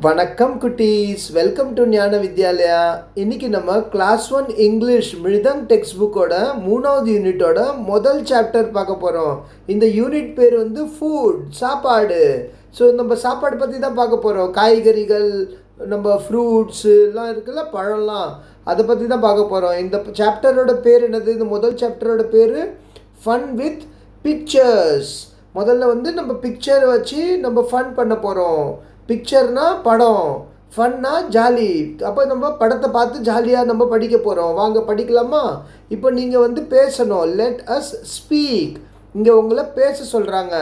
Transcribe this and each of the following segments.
வணக்கம் குட்டீஸ், welcome to ஞான வித்யாலயா. இன்னைக்கு நம்ம கிளாஸ் 1 இங்கிலீஷ் மிருதங் டெக்ஸ்ட் புக்கோட 3வது யூனிட்டோட முதல் சாப்டர் பார்க்க போகிறோம். இந்த யூனிட் பேர் வந்து ஃபுட், சாப்பாடு. ஸோ நம்ம சாப்பாடு பற்றி தான் பார்க்க போகிறோம். காய்கறிகள், நம்ம ஃப்ரூட்ஸு எல்லாம் இருக்குல்ல, பழம்லாம், அதை பற்றி தான் பார்க்க போகிறோம். இந்த சாப்டரோட பேர் என்னது? இந்த முதல் சாப்டரோட பேர் ஃபன் வித் பிக்சர்ஸ். முதல்ல வந்து நம்ம பிக்சர் வச்சு நம்ம ஃபன் பண்ண போகிறோம். பிக்சர்னா படம், ஃபன்னா ஜாலி. அப்போ நம்ம படத்தை பார்த்து ஜாலியாக நம்ம படிக்க போகிறோம். வாங்க படிக்கலாமா? இப்போ நீங்கள் வந்து பேசணும். Let us speak. இங்கே உங்களை பேச சொல்கிறாங்க.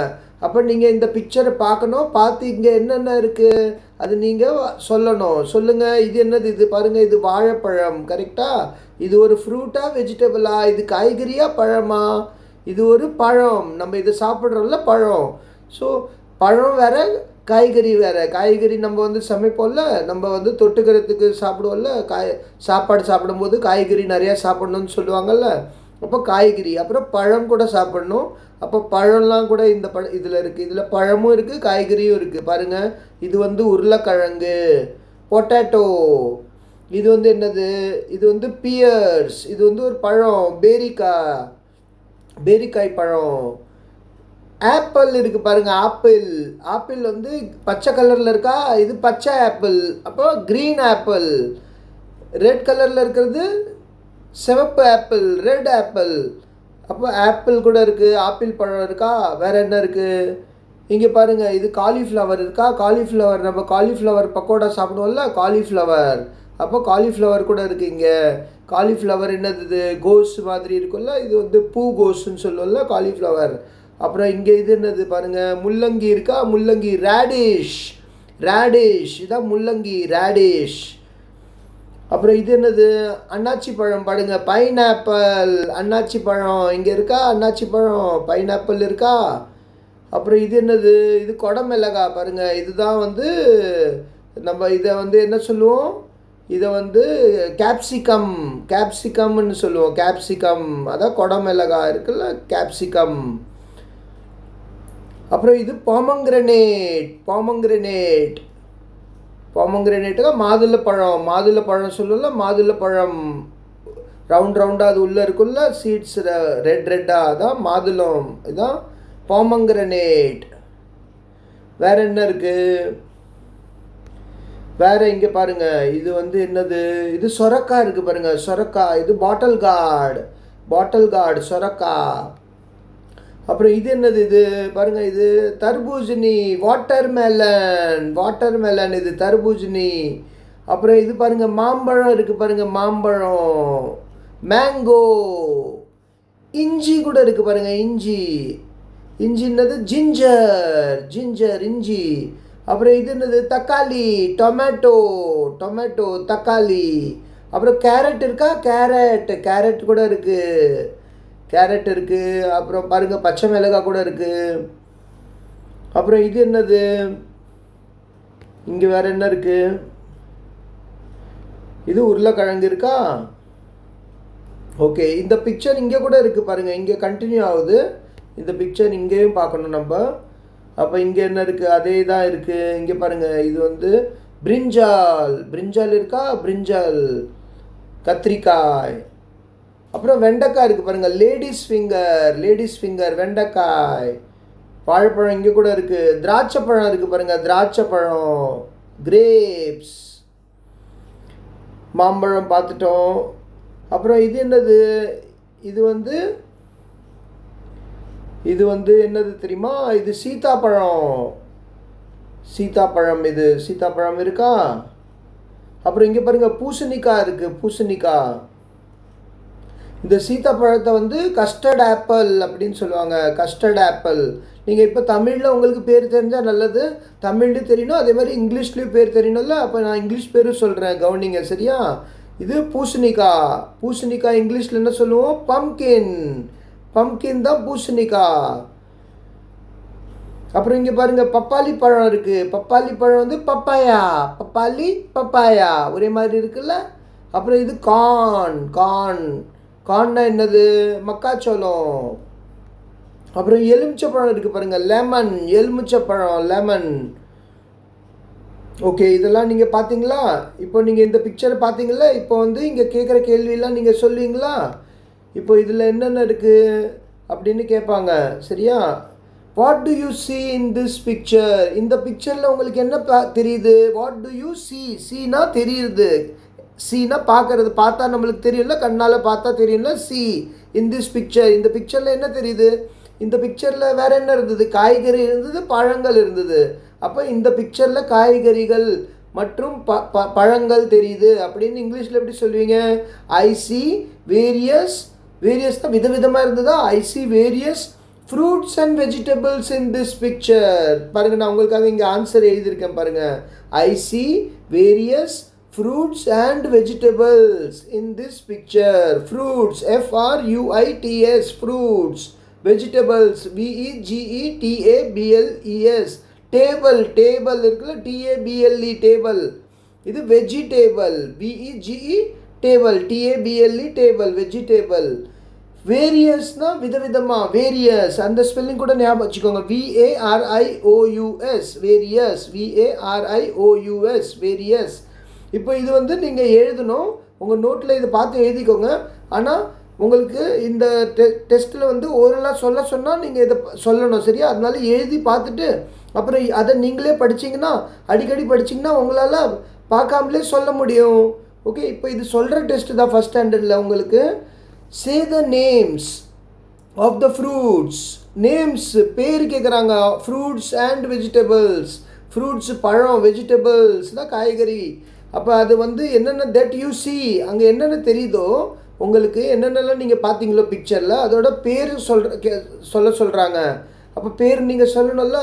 அப்போ நீங்கள் இந்த பிக்சரை பார்க்கணும். பார்த்து இங்கே என்னென்ன இருக்குது அது நீங்கள் சொல்லணும். சொல்லுங்கள், இது என்னது? இது பாருங்கள், இது வாழைப்பழம். கரெக்டாக? இது ஒரு ஃப்ரூட்டா வெஜிடபிளா? இது காய்கறியா பழமா? இது ஒரு பழம். நம்ம இதை சாப்பிட்றோம்ல, பழம். ஸோ பழம் வேறு, காய்கறி வேறு. காய்கறி நம்ம வந்து சமைப்போம்ல, நம்ம வந்து தொட்டுக்கிறதுக்கு சாப்பிடுவோம்ல. சாப்பாடு சாப்பிடும்போது காய்கறி நிறையா சாப்பிட்ணுன்னு சொல்லுவாங்கள்ல. அப்போ காய்கறி, அப்புறம் பழம் கூட சாப்பிட்ணும். அப்போ பழம்லாம் கூட இந்த இதில் இருக்குது. இதில் பழமும் இருக்குது, காய்கறியும் இருக்குது. பாருங்கள், இது வந்து உருளைக்கிழங்கு, பொட்டேட்டோ. இது வந்து என்னது? இது வந்து பியர்ஸ். இது வந்து ஒரு பழம், பேரிக்காய் பழம். ஆப்பிள் இருக்குது பாருங்கள், ஆப்பிள். ஆப்பிள் வந்து பச்சை கலரில் இருக்கா? இது பச்சை ஆப்பிள். அப்போ க்ரீன் ஆப்பிள். ரெட் கலரில் இருக்கிறது சிவப்பு ஆப்பிள், ரெட் ஆப்பிள். அப்போ ஆப்பிள் கூட இருக்குது, ஆப்பிள் பழம் இருக்கா? வேறு என்ன இருக்குது? இங்கே பாருங்கள், இது காலிஃப்ளவர் இருக்கா? காலிஃப்ளவர், நம்ம காலிஃப்ளவர் பக்கோடா சாப்பிடுவோம்ல, காலிஃப்ளவர். அப்போ காலிஃப்ளவர் கூட இருக்குது இங்கே. காலிஃப்ளவர் என்னது? இது கோஸ் மாதிரி இருக்கும்ல, இது வந்து பூ கோஸ்ன்னு சொல்லுவோம்ல, காலிஃப்ளவர். அப்புறம் இங்கே இது என்னது பாருங்கள், முள்ளங்கி இருக்கா? முள்ளங்கி, ரேடிஷ். இதான் முள்ளங்கி, ரேடிஷ். அப்புறம் இது என்னது? அன்னாச்சி பழம். பாருங்க, பைனாப்பிள். அன்னாச்சி பழம் இங்கே இருக்கா? அன்னாச்சி பழம், பைனாப்பிள் இருக்கா? அப்புறம் இது என்னது? இது கொடமிளகா. பாருங்கள், இதுதான் வந்து நம்ம இதை வந்து என்ன சொல்லுவோம்? இதை வந்து கேப்சிகம்னு சொல்லுவோம். கேப்சிகம், அதான் கொடமிளகா இருக்குல்ல, கேப்சிகம். அப்புறம் இது பாமங்கிரனேட்டுக்கு மாதுளப்பழம் சொல்லுவோம்ல, மாதுளப்பழம். ரவுண்டாக அது உள்ளே இருக்குல்ல, சீட்ஸ் ரெட்டாக, அதான் மாதுளம். இதுதான் பாமங்கிரனேட். வேறு என்ன இருக்குது? வேறு இங்கே பாருங்கள், இது வந்து என்னது? இது சொரக்காய் இருக்குது பாருங்கள், சொரக்காய். இது பாட்டில் கார்டு, சொரக்காய். அப்புறம் இது என்னது? இது பாருங்கள், இது தர்பூசணி, வாட்டர்மெலன். இது தர்பூசணி. அப்புறம் இது பாருங்கள், மாம்பழம் இருக்குது பாருங்கள், மாம்பழம், மேங்கோ. இஞ்சி கூட இருக்குது பாருங்கள், இஞ்சின்னது இஞ்சி. அப்புறம் இது என்னது? தக்காளி, டொமேட்டோ, தக்காளி. அப்புறம் கேரட் இருக்கா? கேரட் கூட இருக்குது. அப்புறம் பாருங்கள், பச்சை மிளகாய் கூட இருக்குது. அப்புறம் இது என்னது? இங்கே வேறு என்ன இருக்குது? இது உருளைக்கிழங்கு இருக்கா? ஓகே, இந்த பிக்சர் இங்கே கூட இருக்குது பாருங்கள், இங்கே கண்டினியூ ஆகுது. இந்த பிக்சர் இங்கேயும் பார்க்கணும் நம்ம. அப்போ இங்கே என்ன இருக்குது? அதே தான் இருக்குது. இங்கே பாருங்கள், இது வந்து பிரிஞ்சால் இருக்கா? கத்திரிக்காய். அப்புறம் வெண்டைக்காய் இருக்குது பாருங்கள், லேடிஸ் ஃபிங்கர், வெண்டைக்காய். வாழைப்பழம் இங்கே கூட இருக்குது. திராட்சை பழம் இருக்குது பாருங்கள், கிரேப்ஸ். மாம்பழம் பார்த்துட்டோம். அப்புறம் இது என்னது? இது வந்து என்னது தெரியுமா? இது சீத்தாப்பழம். இது சீத்தாப்பழம் இருக்கா? அப்புறம் இங்கே பாருங்கள், பூசணிக்காய் இருக்குது. இந்த சீத்தாப்பழத்தை வந்து கஸ்டர்ட் ஆப்பிள் அப்படின்னு சொல்லுவாங்க, கஸ்டர்ட் ஆப்பிள். நீங்கள் இப்போ தமிழில் உங்களுக்கு பேர் தெரிஞ்சால் நல்லது. தமிழ்லேயும் தெரியணும், அதே மாதிரி இங்கிலீஷ்லேயும் பேர் தெரியணும்ல. அப்போ நான் இங்கிலீஷ் பேரும் சொல்கிறேன், கவனிங்க சரியா? இது பூசணிக்காய் இங்கிலீஷில் என்ன சொல்லுவோம்? பம்கின் தான் பூசணிக்காய். அப்புறம் இங்கே பாருங்கள், பப்பாளி பழம் இருக்குது. பப்பாளி பழம் வந்து பப்பாயா ஒரே மாதிரி இருக்குல்ல. அப்புறம் இது கார்ன்னா என்னது? மக்காச்சோளம். அப்புறம் எலுமிச்சை பழம் இருக்குது பாருங்கள், எலுமிச்சை பழம், லெமன். ஓகே, இதெல்லாம் நீங்கள் பார்த்தீங்களா? இப்போ நீங்கள் இந்த பிக்சரை பார்த்தீங்களா? இப்போ வந்து இங்கே கேட்குற கேள்வியெல்லாம் நீங்கள் சொல்லுவீங்களா? இப்போ இதில் என்னென்ன இருக்குது அப்படின்னு கேட்பாங்க. சரியா? What do you see in this picture? இந்த பிக்சரில் உங்களுக்கு என்ன தெரியுது? What do you see? சீனா தெரியுது. சீனா பார்க்கறது, பார்த்தா நம்மளுக்கு தெரியும்ல, கண்ணால் பார்த்தா தெரியும்ல. சி இன் திஸ் பிக்சர், இந்த பிக்சரில் என்ன தெரியுது? இந்த பிக்சரில் வேறு என்ன இருந்தது? காய்கறி இருந்தது, பழங்கள் இருந்தது. அப்போ இந்த பிக்சரில் காய்கறிகள் மற்றும் பழங்கள் தெரியுது அப்படின்னு இங்கிலீஷில் எப்படி சொல்லுவீங்க? ஐ சி வேரியஸ், வேரியஸ் தான் விதவிதமாக இருந்ததா? I see various fruits and vegetables in this picture. பாருங்கள், நான் உங்களுக்காக இங்கே ஆன்சர் எழுதியிருக்கேன் பாருங்கள். I see various fruits and vegetables in this picture. Fruits, F-R-U-I-T-S, fruits. Vegetables, V-E-G-E-T-A-B-L-E-S. Table, table இருக்குல்ல, T-A-B-L-E, table. இது vegetable, V-E-G-E, table, T-A-B-L-E, table, vegetable. வேரியஸ்னா விதவிதமா, various அந்த ஸ்பெல்லிங் கூட ஞாபகம் வச்சுக்கோங்க. VARIOUS, various, VARIOUS, various. இப்போ இது வந்து நீங்கள் எழுதணும், உங்கள் நோட்டில் இதை பார்த்து எழுதிக்கோங்க. ஆனால் உங்களுக்கு இந்த டெஸ்ட்டில் வந்து ஓரலாக சொன்னால் நீங்கள் இதை சொல்லணும். சரியா? அதனால எழுதி பார்த்துட்டு அப்புறம் அதை நீங்களே படிச்சிங்கன்னா, அடிக்கடி படிச்சிங்கன்னா உங்களால் பார்க்காமலே சொல்ல முடியும். ஓகே, இப்போ இது சொல்கிற டெஸ்ட்டு தான் ஃபஸ்ட் ஸ்டாண்டர்டில் உங்களுக்கு. Say the names of the fruits. Names, பேர் கேட்குறாங்க. Fruits and vegetables. ஃப்ரூட்ஸ் பழம், வெஜிடபிள்ஸ் தான் காய்கறி. அப்போ அது வந்து என்னென்ன தட் யூ சி, அங்கே என்னென்ன தெரியுதோ உங்களுக்கு, என்னென்னலாம் நீங்கள் பார்த்தீங்களோ பிக்சரில், அதோட பேர் சொல்ல சொல்கிறாங்க. அப்போ பேர் நீங்கள் சொல்லணும்ல.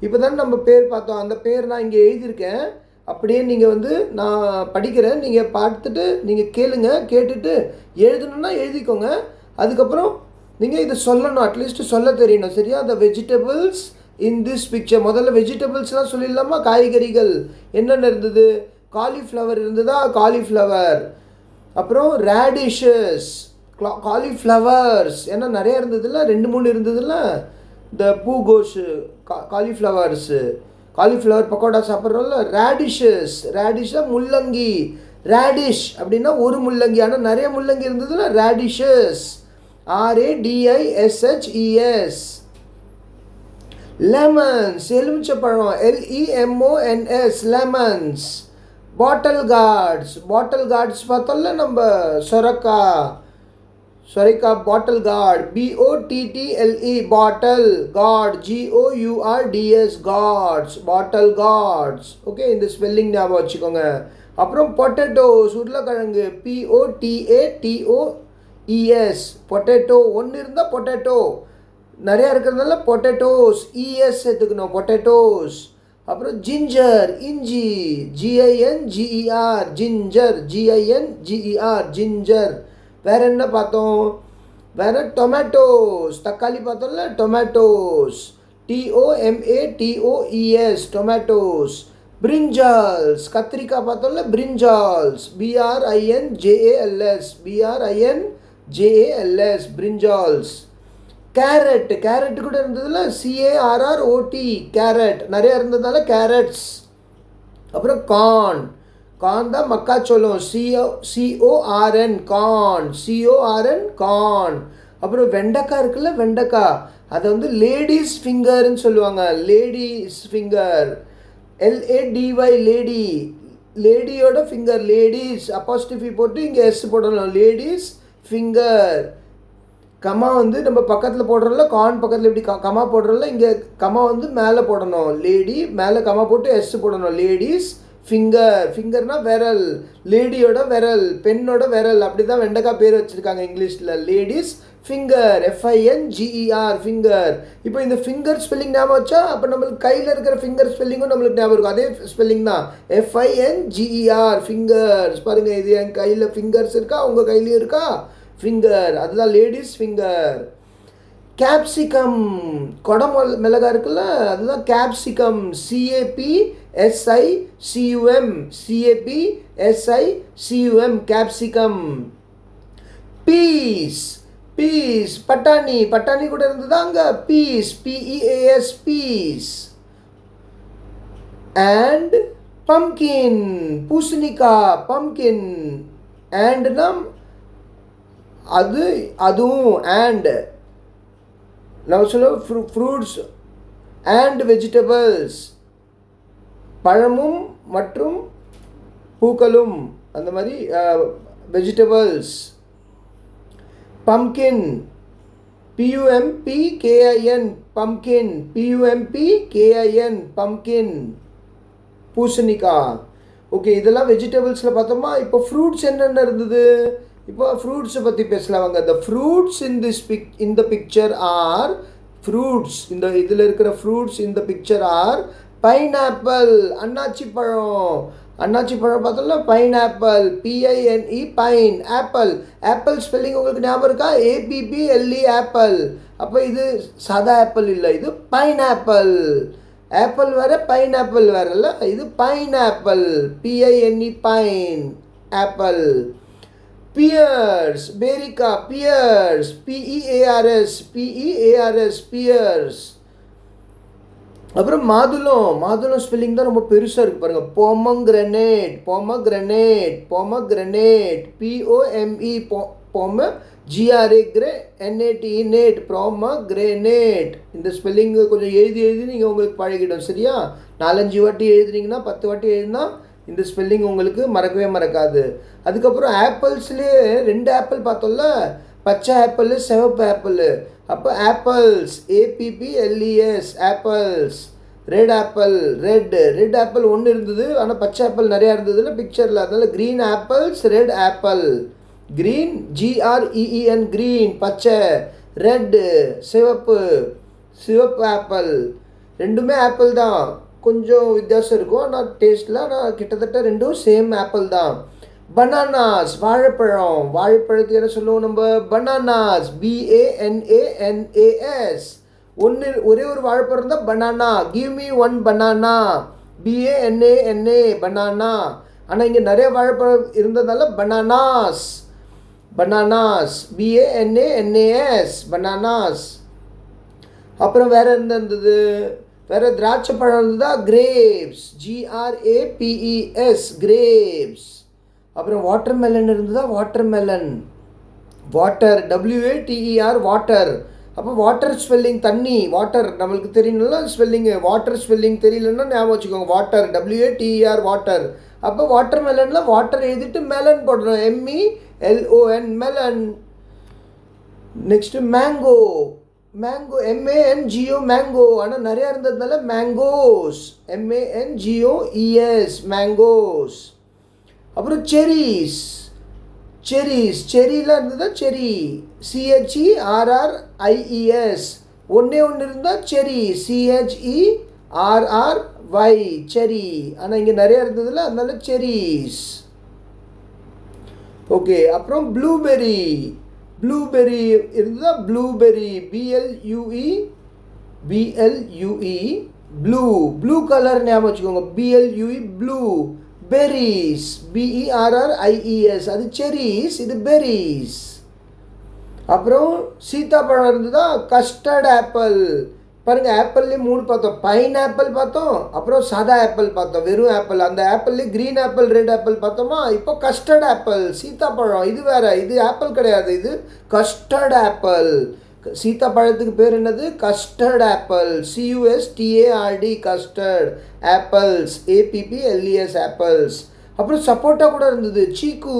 இப்போ தானே நம்ம பேர் பார்த்தோம், அந்த பேர் நான் இங்கே எழுதியிருக்கேன். அப்படியே நீங்கள் வந்து நான் படிக்கிறேன், நீங்கள் பார்த்துட்டு நீங்கள் கேளுங்க, கேட்டுட்டு எழுதணுன்னா எழுதிக்கோங்க. அதுக்கப்புறம் நீங்கள் இதை சொல்லணும், அட்லீஸ்ட் சொல்ல தெரியணும். சரியா? த வெஜிடபிள்ஸ் இன் திஸ் பிக்சர். முதல்ல வெஜிடபிள்ஸ்லாம் சொல்லிடலாமா? காய்கறிகள் என்னென்ன இருந்தது? காலிஃப்ளவர் இருந்ததா? காலிஃப்ளவர். அப்புறம் ரேடிஷஸ், காலிஃப்ளவர்ஸ், ஏன்னா நிறைய இருந்ததுல்ல, 2-3 இருந்ததுல்ல. இந்த பூகோஷு, காலிஃப்ளவர்ஸு, காலிஃப்ளவர் பக்கோடா சாப்பிட்றோம்ல. ரேடிஷஸ், ரேடிஷாக முள்ளங்கி. ரேடிஷ் அப்படின்னா ஒரு முள்ளங்கி, ஆனால் நிறைய முள்ளங்கி இருந்ததுல. Radishes, RADISHES. லெமன்ஸ், எலுமிச்சப்பழம், LEMONS, lemons. Bottle gourds, bottle gourds பார்த்தோம்ல நம்ம. சொரக்கா, சொரைக்கா, bottle gourd, BOTTLE, bottle gourd, GOURDS, gourds, bottle gourds. Okay, இந்த ஸ்பெல்லிங் ஞாபகம் வச்சுக்கோங்க. அப்புறம் பொட்டேட்டோஸ், உருளைக்கிழங்கு, POTATOES, பொட்டேட்டோ. ஒன்று இருந்தால் பொட்டேட்டோ, நிறையா இருக்கிறதுனால பொட்டேட்டோஸ், ES எடுத்துக்கணும், பொட்டேட்டோஸ். அப்புறம் ஜிஞ்சர், இஞ்சி, GINGER, ஜிஞ்சர், GINGER, ஜிஞ்சர். வேறு என்ன பார்த்தோம்? வேறு டொமேட்டோஸ், தக்காளி பார்த்தோம்ல, டொமேட்டோஸ், TOMATOES, டொமேட்டோஸ். பிரிஞ்சால்ஸ், கத்திரிக்காய் பார்த்தோம்ல, brinjals, BRINJALS, BRINJALS, brinjals. Carrot, carrot கூட இருந்ததுல, CARROT, கேரட், நிறையா இருந்ததால கேரட்ஸ். அப்புறம் கார்ன், கார்ன் தான் மக்காச்சோளம், CORN, கார்ன், CORN, கார்ன். அப்புறம் வெண்டைக்காய் இருக்குல்ல, வெண்டைக்காய், அதை வந்து லேடிஸ் ஃபிங்கர்னு சொல்லுவாங்க. லேடிஸ் ஃபிங்கர், LADY, லேடி, லேடியோட ஃபிங்கர், லேடிஸ் அப்பாஸ்டிஃபி போட்டு இங்கே S போடணும், லேடிஸ் ஃபிங்கர். கமா வந்து நம்ம பக்கத்தில் போடுறோம்ல, கார்ன் பக்கத்தில் இப்படி கமா போடுறோம்ல, இங்கே கமா வந்து மேலே போடணும். லேடி மேலே கமா போட்டு S போடணும். லேடிஸ் ஃபிங்கர், ஃபிங்கர்னால் விரல், லேடியோட விரல், பெண்ணோட விரல். அப்படி தான் வெண்டைக்காய் பேர் வச்சுருக்காங்க இங்கிலீஷில். Ladies finger, FINGER, finger. இப்போ இந்த ஃபிங்கர் ஸ்பெல்லிங் ஞாபகம் வச்சா அப்போ நம்மளுக்கு கையில் இருக்கிற ஃபிங்கர் ஸ்பெல்லிங்கும் நம்மளுக்கு ஞாபகம் இருக்கும். அதே ஸ்பெல்லிங் தான், FINGER, ஃபிங்கர்ஸ். பாருங்கள், இது என் கையில் ஃபிங்கர்ஸ் இருக்கா, உங்கள் கையிலையும் இருக்கா ஃபிங்கர், அதுதான் லேடிஸ் ஃபிங்கர். கேப்சிகம், கொடை மிளகா இருக்குல்ல, அதுதான் capsicum, CAPSICUM, CAPSICUM, capsicum. Peas, peas, பட்டாணி, பட்டாணி கூட இருந்ததா அங்கே. Peas, PEAS, peas. And pumpkin பூசணிக்காய் பம்கின். அண்ட்னா அது அதுவும் அண்ட் நம்ம சொல்ல ஃப்ரூட்ஸ் அண்ட் வெஜிடபிள்ஸ் பழமும் மற்றும் பூக்களும் அந்த மாதிரி vegetables. Pumpkin PUMPKIN pumpkin PUMPKIN pumpkin பூசணிக்காய். ஓகே, இதெல்லாம் வெஜிடபிள்ஸில் பார்த்தோமா. இப்போ ஃப்ரூட்ஸ் என்னென்ன இருந்தது? இப்போ ஃப்ரூட்ஸை பற்றி பேசலாம் வாங்க. The fruits in the picture are fruits. இதில் இருக்கிற ஃப்ரூட்ஸ் இந்த பிக்சர் ஆர் பைனாப்பிள் அன்னாச்சி பழம். அன்னாச்சி பழம் பார்த்தோம்னா pineapple PINE pine. Apple apple spelling உங்களுக்கு ஞாபகம் இருக்கா? APPLE apple. அப்போ இது சாதா ஆப்பிள் இல்லை, இது பைனாப்பிள். ஆப்பிள் வேறு பைனாப்பிள் வேறல்ல, இது pineapple PINE pine apple. Pears பேரிக்காய் பியர்ஸ் PEARS பியர்ஸ். அப்புறம் மாதுளம் ஸ்பெல்லிங் தான் ரொம்ப பெருசாக இருக்குது பாருங்கள். Pomegranate pomegranate GRANATE pomegranate. இந்த ஸ்பெல்லிங்கு கொஞ்சம் எழுதி நீங்கள் உங்களுக்கு பழகிடும். சரியா? 4-5 வாட்டி எழுதுனீங்கன்னா 10 வாட்டி எழுதினா இந்த ஸ்பெல்லிங் உங்களுக்கு மறக்கவே மறக்காது. அதுக்கப்புறம் ஆப்பிள்ஸ்லேயே 2 ஆப்பிள் பார்த்தோம்ல, பச்சை ஆப்பிள் சிவப்பு ஆப்பிள். அப்போ apples APPLES apples. Red apple ஒன்று இருந்தது, ஆனால் பச்சை ஆப்பிள் நிறையா இருந்ததுல பிக்சரில். அதனால் green apples red apple. Green GREEN green பச்சை, ரெட்டு சிவப்பு ஆப்பிள். ரெண்டுமே ஆப்பிள் தான், கொஞ்சம் வித்தியாசம் இருக்கும் ஆனால் டேஸ்ட்டில். ஆனால் கிட்டத்தட்ட ரெண்டும் சேம் ஆப்பிள் தான். பனானாஸ் வாழைப்பழத்துக்கு என்ன சொல்லுவோம் நம்ம? Bananas BANANAS. ஒரே ஒரு வாழைப்பழம் இருந்தால் banana. Give me 1 banana BANANA banana. ஆனால் இங்கே நிறைய வாழைப்பழம் இருந்ததால பனானாஸ் BANANAS பனானாஸ். அப்புறம் வேறு என்ன இருந்தது? வேறு திராட்சை பழம் இருந்ததா? Grapes GRAPES grapes. அப்புறம் வாட்டர்மெலன் இருந்ததா? Water WATER water. அப்போ வாட்டர் ஸ்பெல்லிங் தண்ணி, வாட்டர் நம்மளுக்கு தெரியணும்ல ஸ்பெல்லிங்கு. வாட்டர் ஸ்பெல்லிங் தெரியலன்னா ஞாபகம் வச்சுக்கோங்க, வாட்டர் WATER வாட்டர். அப்போ வாட்டர்மெலனில் வாட்டர் எழுதிட்டு மெலன் போடுறோம், MELON melon. Next mango MANGO mango. ஆனால் நிறையா இருந்ததுனால மேங்கோஸ் MANGOES மேங்கோஸ். அப்புறம் செரியில் இருந்ததா? செரி CHERRIES. ஒன்று இருந்தால் செரி CHERRY செரி. ஆனால் இங்கே நிறையா இருந்ததில்ல, அதனால செரீஸ். ஓகே, அப்புறம் ப்ளூபெர்ரி இருந்ததா? ப்ளூபெர்ரி BLUE ப்ளூ கலர் ஞாபகம் வச்சுக்கோங்க, BLUE ப்ளூ. பெரிஸ் BERRIES அது செரீஸ், இது பெரிஸ். அப்புறம் சீத்தாப்பழம் இருந்ததா? Custard apple. பாருங்கள், ஆப்பிள்லேயே 3 பார்த்தோம். பைன் ஆப்பிள் பார்த்தோம், அப்புறம் சாதா ஆப்பிள் பார்த்தோம், வெறும் ஆப்பிள். அந்த ஆப்பிள்லேயே க்ரீன் ஆப்பிள் ரெட் ஆப்பிள் பார்த்தோமா. இப்போ கஸ்டர்ட் ஆப்பிள் சீத்தாப்பழம். இது வேறு, இது ஆப்பிள் கிடையாது, இது கஸ்டர்ட் ஆப்பிள். சீத்தாப்பழத்துக்கு பேர் என்னது? Custard apple CUSTARD custard apples APPLES apples. அப்புறம் சப்போட்டா கூட இருந்தது, சீக்கு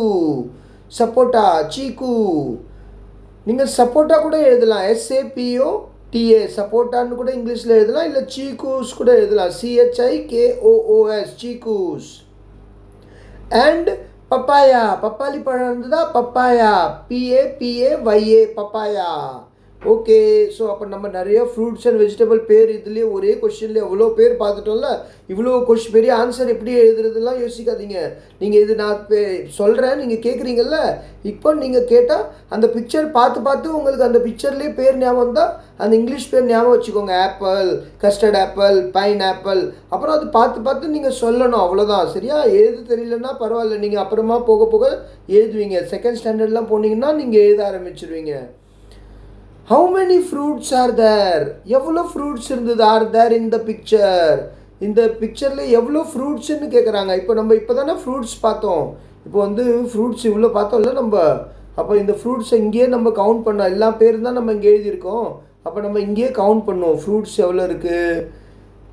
நீங்கள் சப்போட்டா கூட எழுதலாம், SAPOTA சப்போட்டான்னு கூட இங்கிலீஷில் எழுதலாம், இல்லை சீக்கூஸ் கூட எழுதலாம், CHIKOOS சீக்கூஸ். அண்ட் பப்பாளி பழம் இருந்ததா? Papaya PAPAYA papaya. Okay, so அப்போ நம்ம நிறைய ஃப்ரூட்ஸ் அண்ட் வெஜிடபிள் பேர் இதுலேயே ஒரே கொஷின்லேயே எவ்வளோ பேர் பார்த்துட்டோம்ல. இவ்வளோ பெரிய ஆன்சர் எப்படி எழுதுறதுலாம் யோசிக்காதீங்க. நீங்கள் இது நான் சொல்கிறேன், நீங்கள் கேட்குறீங்கல்ல, இப்போ நீங்கள் கேட்டால் அந்த பிக்சர் பார்த்து உங்களுக்கு அந்த பிக்சர்லேயே பேர் ஞாபகம் தான், அந்த இங்கிலீஷ் பேர் ஞாபகம் வச்சுக்கோங்க. Apple, custard apple, pine apple. அப்புறம் அது பார்த்து நீங்கள் சொல்லணும், அவ்வளோதான். சரியா? எழுத தெரியலன்னா பரவாயில்ல, நீங்கள் அப்புறமா போக எழுதுவீங்க. 2nd ஸ்டாண்டர்ட்லாம் போனீங்கன்னா நீங்கள் எழுத ஆரம்பிச்சிருவீங்க. How many fruits are there? எவ்வளோ ஃப்ரூட்ஸ் இருந்தது? Are there in the picture? இந்த பிக்சரில் எவ்வளோ ஃப்ரூட்ஸ்ன்னு கேட்குறாங்க. இப்போ நம்ம இப்போ தானே ஃப்ரூட்ஸ் பார்த்தோம். இப்போ வந்து ஃப்ரூட்ஸ் இவ்வளோ பார்த்தோம்ல நம்ம. அப்போ இந்த ஃப்ரூட்ஸை இங்கேயே நம்ம கவுண்ட் பண்ணோம். எல்லா பேரும் தான் நம்ம இங்கே எழுதியிருக்கோம். அப்போ நம்ம இங்கேயே கவுண்ட் பண்ணுவோம் ஃப்ரூட்ஸ் எவ்வளோ இருக்குது.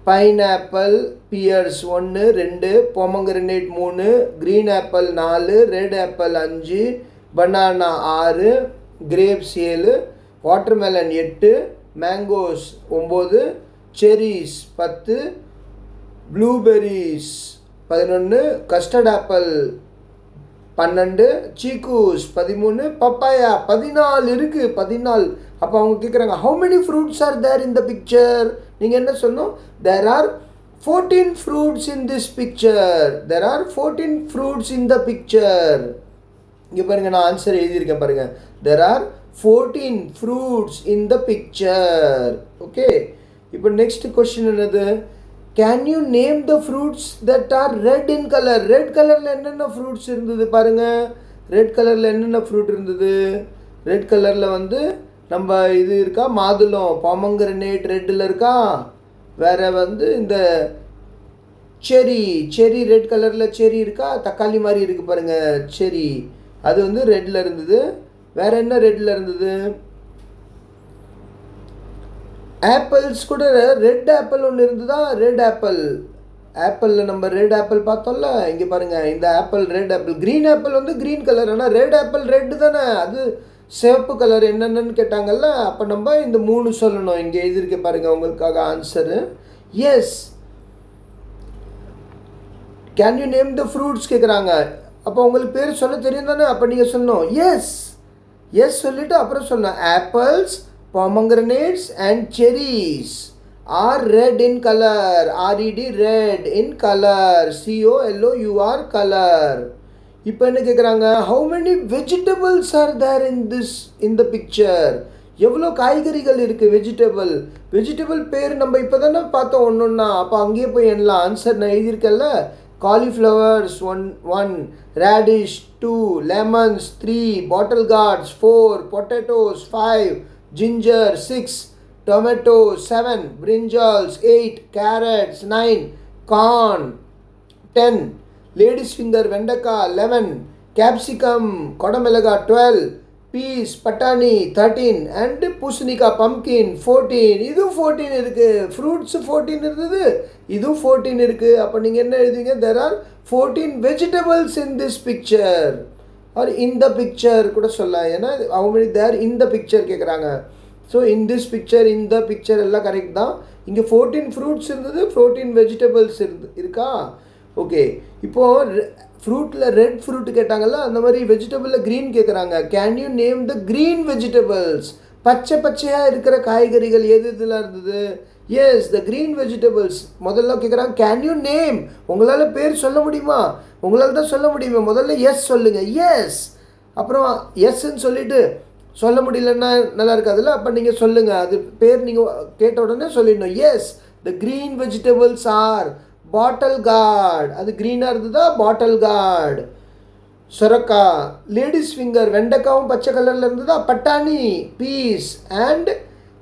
Pineapple, pears 1 2, pomegranate 3, green apple 4, red apple 5, banana 6, grapes 7, watermelon 8, mangoes 9, cherries 10, blueberries 11, custard apple 12, chikoos 13, papaya 14 இருக்குது. 14. அப்போ அவங்க கேட்குறாங்க how many fruits are there in the picture. நீங்கள் என்ன சொல்லணும்? There are 14 fruits in this picture. There are 14 fruits in the picture. இங்கே பாருங்கள், நான் ஆன்சர் எழுதியிருக்கேன் பாருங்கள். There are 14 fruits in the picture. Okay, இப்போ நெக்ஸ்ட் கொஸ்டின் என்னது? Can you name the fruits that are red in colour. Red கலரில் என்னென்ன fruits இருந்தது பாருங்கள். ரெட் கலரில் என்னென்ன ஃப்ரூட் இருந்தது? ரெட் கலரில் வந்து நம்ம இது இருக்கா, மாதுளம், பொமோகிரனேட் ரெட்டில் இருக்கா. வேறு வந்து இந்த செரி ரெட் கலரில் செரி இருக்கா, தக்காளி மாதிரி இருக்குது பாருங்கள் செரி, அது வந்து ரெட்டில் இருந்தது. வேறு என்ன ரெட்டில் இருந்தது? ஆப்பிள்ஸ் கூட ரெட் ஆப்பிள் ஒன்று இருந்ததா. ரெட் ஆப்பிள், ஆப்பிளில் நம்ம ரெட் ஆப்பிள் பார்த்தோம்ல. இங்கே பாருங்கள், இந்த apple red apple. Green apple வந்து க்ரீன் கலர், ஆனால் ரெட் ஆப்பிள் ரெட்டு தானே, அது சிவப்பு கலர். என்னென்னு கேட்டாங்கல்ல. அப்போ நம்ம இந்த 3 சொல்லணும். இங்கே எழுதியிருக்க பாருங்கள் உங்களுக்காக answer. Yes, can you name the fruits கேட்குறாங்க. அப்போ உங்களுக்கு பேர் சொல்ல தெரியும் தானே. அப்போ நீங்கள் சொல்லணும் எஸ். எஸ் சொல்லிவிட்டு அப்புறம் சொல்லணும் apples, pomegranates and cherries are red in color. RED, red in color. COLOUR, color. இப்போ என்ன கேட்குறாங்க? how many vegetables are there in the picture. எவ்வளோ காய்கறிகள் இருக்குது? வெஜிடபிள் பேர் நம்ம இப்போ தானே பார்த்தோம் ஒன்றுன்னா. அப்போ அங்கேயே போய் என்ன ஆன்சர் நான் எழுதியிருக்கேன்ல. காலிஃப்ளவர்ஸ் 1, ரேடிஷ் 2, லெமன்ஸ் 3, பாட்டில் cards 4, potatoes 5, ginger 6, tomato 7, brinjals 8, carrots 9, corn 10, lady's finger வெண்டைக்காய் 11, capsicum கொடமிளகா 12, peas பட்டாணி 13 and பூசணிக்காய் pumpkin 14. இதுவும் 14 இருக்குது. ஃப்ரூட்ஸ் 14 இருந்தது, இதுவும் 14 இருக்குது. அப்போ நீங்கள் என்ன எழுதுவீங்க? there are 14 vegetables in this picture. or in the picture கூட சொல்லலாம். ஏன்னா how many there in the picture கேட்குறாங்க. So in this picture, in the picture எல்லாம் கரெக்ட் தான். இங்கே 14 ஃப்ரூட்ஸ் இருந்தது, 14 வெஜிடபிள்ஸ் இருக்கா. ஓகே, இப்போது ஃப்ரூட்டில் ரெட் ஃப்ரூட் கேட்டாங்கல்ல, அந்த மாதிரி வெஜிடபிளில் க்ரீன் கேட்குறாங்க. Can you name the green vegetables. பச்சையாக இருக்கிற காய்கறிகள் எது இதில் இருந்தது? Yes, the green vegetables. முதல்ல கேட்குறாங்க கேன் யூ நேம். உங்களால் பேர் சொல்ல முடியுமா? உங்களால் தான் சொல்ல முடியுமா? முதல்ல எஸ் சொல்லுங்கள். எஸ், அப்புறம் எஸ்ன்னு சொல்லிவிட்டு சொல்ல முடியலன்னா நல்லா இருக்காதுல்ல. அப்போ நீங்கள் சொல்லுங்கள், அது பேர் நீங்கள் கேட்ட உடனே சொல்லிடணும். Yes, the green vegetables are bottle gourd. அது க்ரீனாக இருந்ததா, பாட்டில் கார்டு. சொரக்காய், லேடிஸ் ஃபிங்கர் வெண்டைக்காவும் பச்சை கலரில் இருந்ததா, பட்டாணி, பீஸ் அண்ட்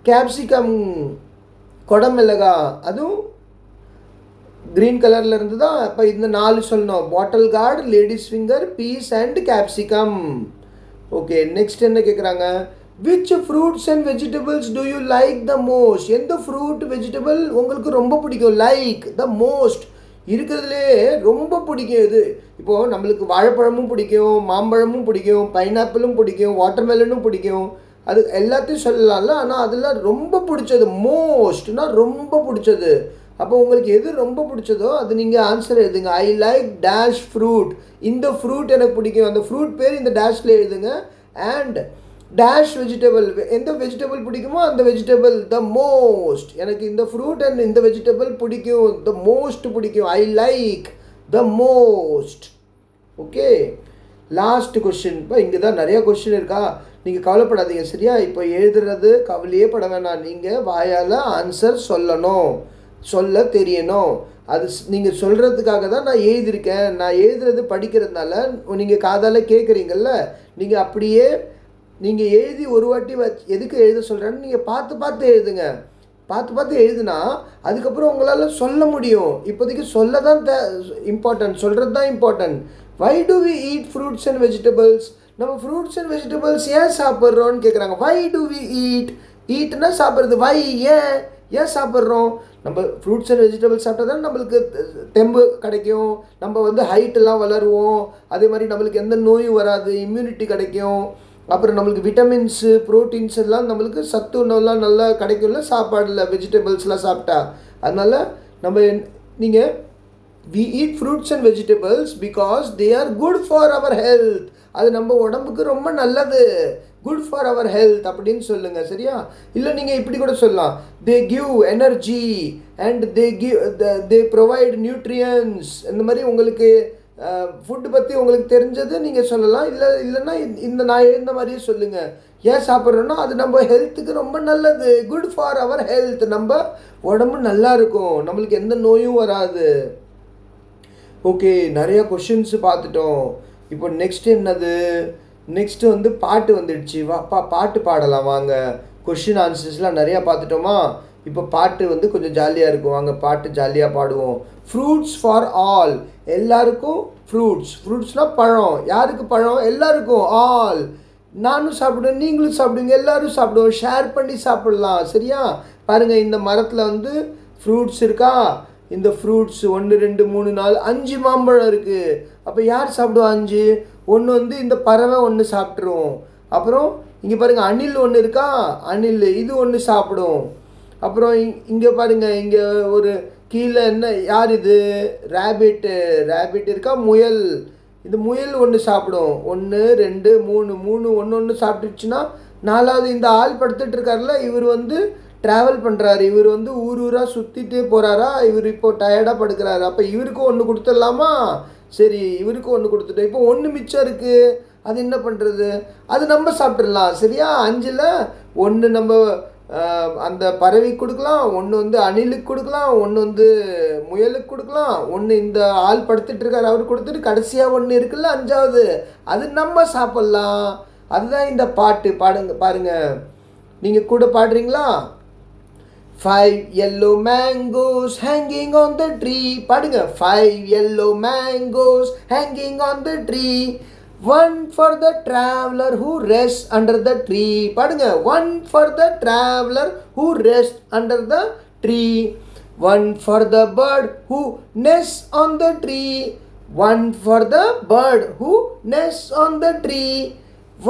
கேப்சிகம் கொடமிளகா அதுவும் க்ரீன் கலரில் இருந்ததா. அப்போ இந்த 4 சொல்லணும். Bottle gourd, ladies finger, peas and capsicum. Okay, next என்ன கேட்குறாங்க? Which fruits and vegetables do you like the most. எந்த ஃப்ரூட் வெஜிடபிள் உங்களுக்கு ரொம்ப பிடிக்கும்? லைக் த மோஸ்ட், இருக்கிறதுலே ரொம்ப பிடிக்கும் இது. இப்போது நம்மளுக்கு வாழைப்பழமும் பிடிக்கும், மாம்பழமும் பிடிக்கும், பைனாப்பிளும் பிடிக்கும், வாட்டர்மெலனும் பிடிக்கும். அது எல்லாத்தையும் சொல்லலாம்ல. ஆனால் அதில் ரொம்ப பிடிச்சது, மோஸ்ட்னா ரொம்ப பிடிச்சது. அப்போ உங்களுக்கு எது ரொம்ப பிடிச்சதோ அது நீங்கள் ஆன்சர் எழுதுங்க. I like dash fruit. இந்த ஃப்ரூட் எனக்கு பிடிக்கும், அந்த ஃப்ரூட் பேர் இந்த டேஷில் எழுதுங்க. அண்ட் டேஷ் வெஜிடபிள், எந்த வெஜிடபிள் பிடிக்குமோ அந்த வெஜிடபிள் த மோஸ்ட். எனக்கு இந்த ஃப்ரூட் அண்ட் இந்த வெஜிடபிள் பிடிக்கும், த மோஸ்ட் பிடிக்கும். ஐ like the most. Okay, last question. இப்போ இங்கே தான் நிறையா கொஸ்டின் இருக்கா, நீங்கள் கவலைப்படாதீங்க சரியா. இப்போ எழுதுறது கவலையே பட வேணாம். நீங்கள் வாயால் ஆன்சர் சொல்லணும், சொல்ல தெரியணும். அது நீங்கள் சொல்கிறதுக்காக தான் நான் எழுதியிருக்கேன். நான் எழுதுறது படிக்கிறதுனால நீங்கள் காதால் கேட்குறீங்கள்ல, நீங்கள் அப்படியே நீங்கள் எழுதி ஒரு வாட்டி எதுக்கு எழுத சொல்கிறேன்னு நீங்கள் பார்த்து எழுதுங்க. பார்த்து பார்த்து எழுதுனா அதுக்கப்புறம் உங்களால் சொல்ல முடியும். இப்போதைக்கு சொல்ல தான் இம்பார்ட்டன்ட், சொல்கிறது தான் important. Why do we eat fruits and vegetables? நம்ம ஃப்ரூட்ஸ் அண்ட் வெஜிடபிள்ஸ் ஏன் சாப்பிட்றோன்னு கேட்குறாங்க. Why do we eat? ஈட்னா சாப்பிட்றது. வை? ஏன் ஏன் சாப்பிட்றோம்? நம்ம ஃப்ரூட்ஸ் அண்ட் வெஜிடபிள்ஸ் சாப்பிட்டா தான் நம்மளுக்கு தெம்பு கிடைக்கும், நம்ம வந்து ஹைட்டெல்லாம் வளருவோம், அதே மாதிரி நம்மளுக்கு எந்த நோயும் வராது, இம்யூனிட்டி கிடைக்கும், அப்புறம் நம்மளுக்கு விட்டமின்ஸு ப்ரோட்டீன்ஸ் எல்லாம் நம்மளுக்கு சத்து உணவுலாம் நல்லா கிடைக்கும்ல சாப்பாடில், வெஜிடபிள்ஸ்லாம் சாப்பிட்டா. அதனால் நம்ம நீங்கள் we eat fruits and vegetables because they are good for our health. அது நம்ம உடம்புக்கு ரொம்ப நல்லது, குட் ஃபார் அவர் ஹெல்த் அப்படின்னு சொல்லுங்கள். சரியா? இல்லை நீங்கள் இப்படி கூட சொல்லலாம், they give energy and they provide nutrients. இந்த மாதிரி உங்களுக்கு ஃபுட்டு பற்றி உங்களுக்கு தெரிஞ்சது நீங்கள் சொல்லலாம். இல்லைன்னா இந்த நான் எழுந்த மாதிரியே சொல்லுங்கள். ஏன் சாப்பிட்றோன்னா அது நம்ம ஹெல்த்துக்கு ரொம்ப நல்லது, குட் ஃபார் அவர் ஹெல்த். நம்ம உடம்பு நல்லா இருக்கும், நம்மளுக்கு எந்த நோயும் வராது. ஓகே, நிறைய கொஷின்ஸு பார்த்துட்டோம். இப்போ நெக்ஸ்ட் என்னது? நெக்ஸ்ட்டு வந்து பாட்டு வந்துடுச்சு. பாட்டு பாடலாம் வாங்க. கொஷின் ஆன்சர்ஸ்லாம் நிறையா பார்த்துட்டோமா? இப்போ பாட்டு வந்து கொஞ்சம் ஜாலியாக இருக்கும், வாங்க பாட்டு ஜாலியாக பாடுவோம். ஃப்ரூட்ஸ் ஃபார் ஆல், எல்லாருக்கும் ஃப்ரூட்ஸ். ஃப்ரூட்ஸ்னால் பழம். யாருக்கு பழம்? எல்லாருக்கும். ஆல், நானும் சாப்பிடுவேன், நீங்களும் சாப்பிடுவீங்க, எல்லோரும் சாப்பிடுவோம், ஷேர் பண்ணி சாப்பிடலாம். சரியா? பாருங்கள், இந்த மரத்தில் வந்து ஃப்ரூட்ஸ் இருக்கா? இந்த ஃப்ரூட்ஸ் 1 2 3 4 5 மாம்பழம் இருக்குது. அப்போ யார் சாப்பிடுவா? 5. ஒன்று வந்து இந்த பறவை ஒன்று சாப்பிட்ரும். அப்புறம் இங்கே பாருங்கள், அணில் ஒன்று இருக்கா? அணில் இது ஒன்று சாப்பிடும். அப்புறம் இங்கே பாருங்கள், இங்கே ஒரு கீழே என்ன, யார் இது? ரேபிட் இருக்கா? முயல். இந்த முயல் ஒன்று சாப்பிடும். 1 2 3 ஒன்று சாப்பிட்டுச்சுன்னா 4வது இந்த ஆள் படுத்துட்டு இருக்காருல்ல, இவர் வந்து ட்ராவல் பண்ணுறாரு, இவர் வந்து ஊராக சுற்றிட்டே போகிறாரா, இவர் இப்போது டயர்டாக படுக்கிறாரு. அப்போ இவருக்கும் ஒன்று கொடுத்துடலாமா? சரி, இவருக்கும் ஒன்று கொடுத்துட்டோம். இப்போ ஒன்று மிச்சம் இருக்குது, அது என்ன பண்ணுறது? அது நம்ம சாப்பிட்றலாம். சரியா? 5ல் 1 நம்ம அந்த பறவைக்கு கொடுக்கலாம், 1 வந்து அணிலுக்கு கொடுக்கலாம், 1 வந்து முயலுக்கு கொடுக்கலாம், 1 இந்த ஆள் படுத்துட்டு இருக்காரு அவருக்கு கொடுத்துட்டு, கடைசியாக 1 இருக்குல்ல 5வது, அது நம்ம சாப்பிட்லாம். அதுதான் இந்த பாட்டு. பாருங்கள், நீங்கள் கூட பாடுறீங்களா? 5 yellow mangoes hanging on the tree. பாடுங்க. 5 yellow mangoes hanging on the tree. 1 for the traveler who rests under the tree. பாடுங்க. 1 for the traveler who rests under the tree. 1 for the bird who nests on the tree. 1 for the bird who nests on the tree.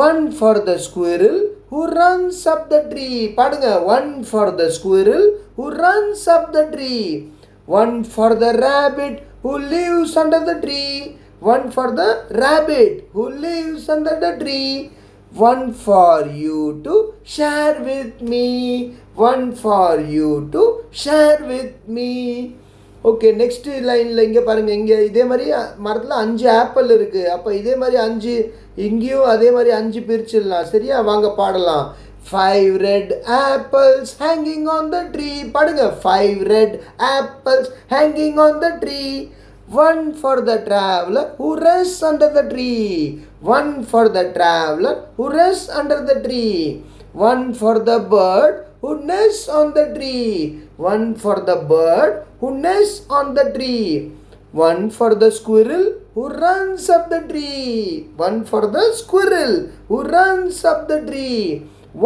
1 for the squirrel who runs up the tree. பாடுங்க. 1 for the squirrel who runs up the tree. 1 for the rabbit who lives under the tree. 1 for the rabbit who lives under the tree. 1 for you to share with me. 1 for you to share with me. Okay, next லைனில் இங்கே பாருங்கள், இங்கே இதே மாதிரி மரத்தில் 5 apple இருக்குது. அப்போ இதே மாதிரி 5 இங்கேயும் அதே மாதிரி 5 பிரிச்சிடலாம். சரியா? வாங்க பாடலாம். 5 red apples hanging on the tree. பாடுங்க. 5 red apples hanging on the tree. 1 for the traveler who rests under the tree. 1 for the traveler who rests under the tree. 1 for the bird who nests on the tree. 1 for the bird who nests on the tree. 1 for the squirrel who runs up the tree. 1 for the squirrel who runs up the tree.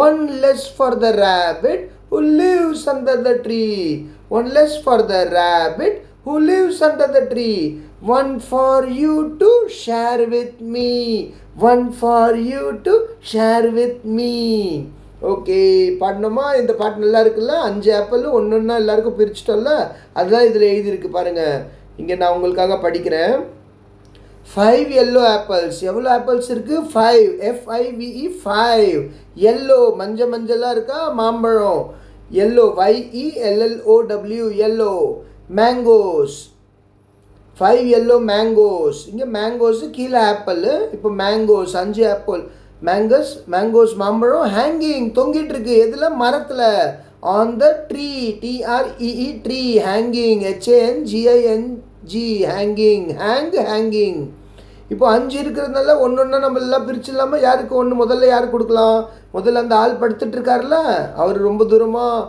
1 less for the rabbit who lives under the tree. 1 less for the rabbit who lives under the tree. 1 for you to share with me. 1 for you to share with me. Okay, பாடணுமா? இந்த பாட்டு நல்லா இருக்குல்ல? 5 apple ஒன்று எல்லாருக்கும் பிரிச்சுட்டோம்ல, அதுதான் இதில் எழுதியிருக்கு பாருங்கள். இங்கே நான் உங்களுக்காக படிக்கிறேன். 5 yellow apples. எவ்வளோ ஆப்பிள்ஸ் இருக்குது? 5. FIVE 5. yellow மஞ்சளாக இருக்கா? மாம்பழம். yellow YELLOW yellow. mangoes. 5 yellow mangoes. இங்கே mangoes கீழே ஆப்பிள். இப்போ mangoes 5 ஆப்பிள். மேங்கோஸ் மாம்பழம். ஹேங்கிங் தொங்கிட்டு இருக்கு. எதில்? மரத்தில். On the tree. TREE tree. Hanging HANGING hanging. Hanging. இப்போ 5 இருக்கிறதுனால ஒன்று நம்ம எல்லாம் பிரிச்சிடலாமா? யாருக்கு ஒன்று முதல்ல யாருக்கு கொடுக்கலாம்? முதல்ல அந்த ஆள் படுத்துட்டு இருக்காருல்ல, அவர் ரொம்ப தூரமாக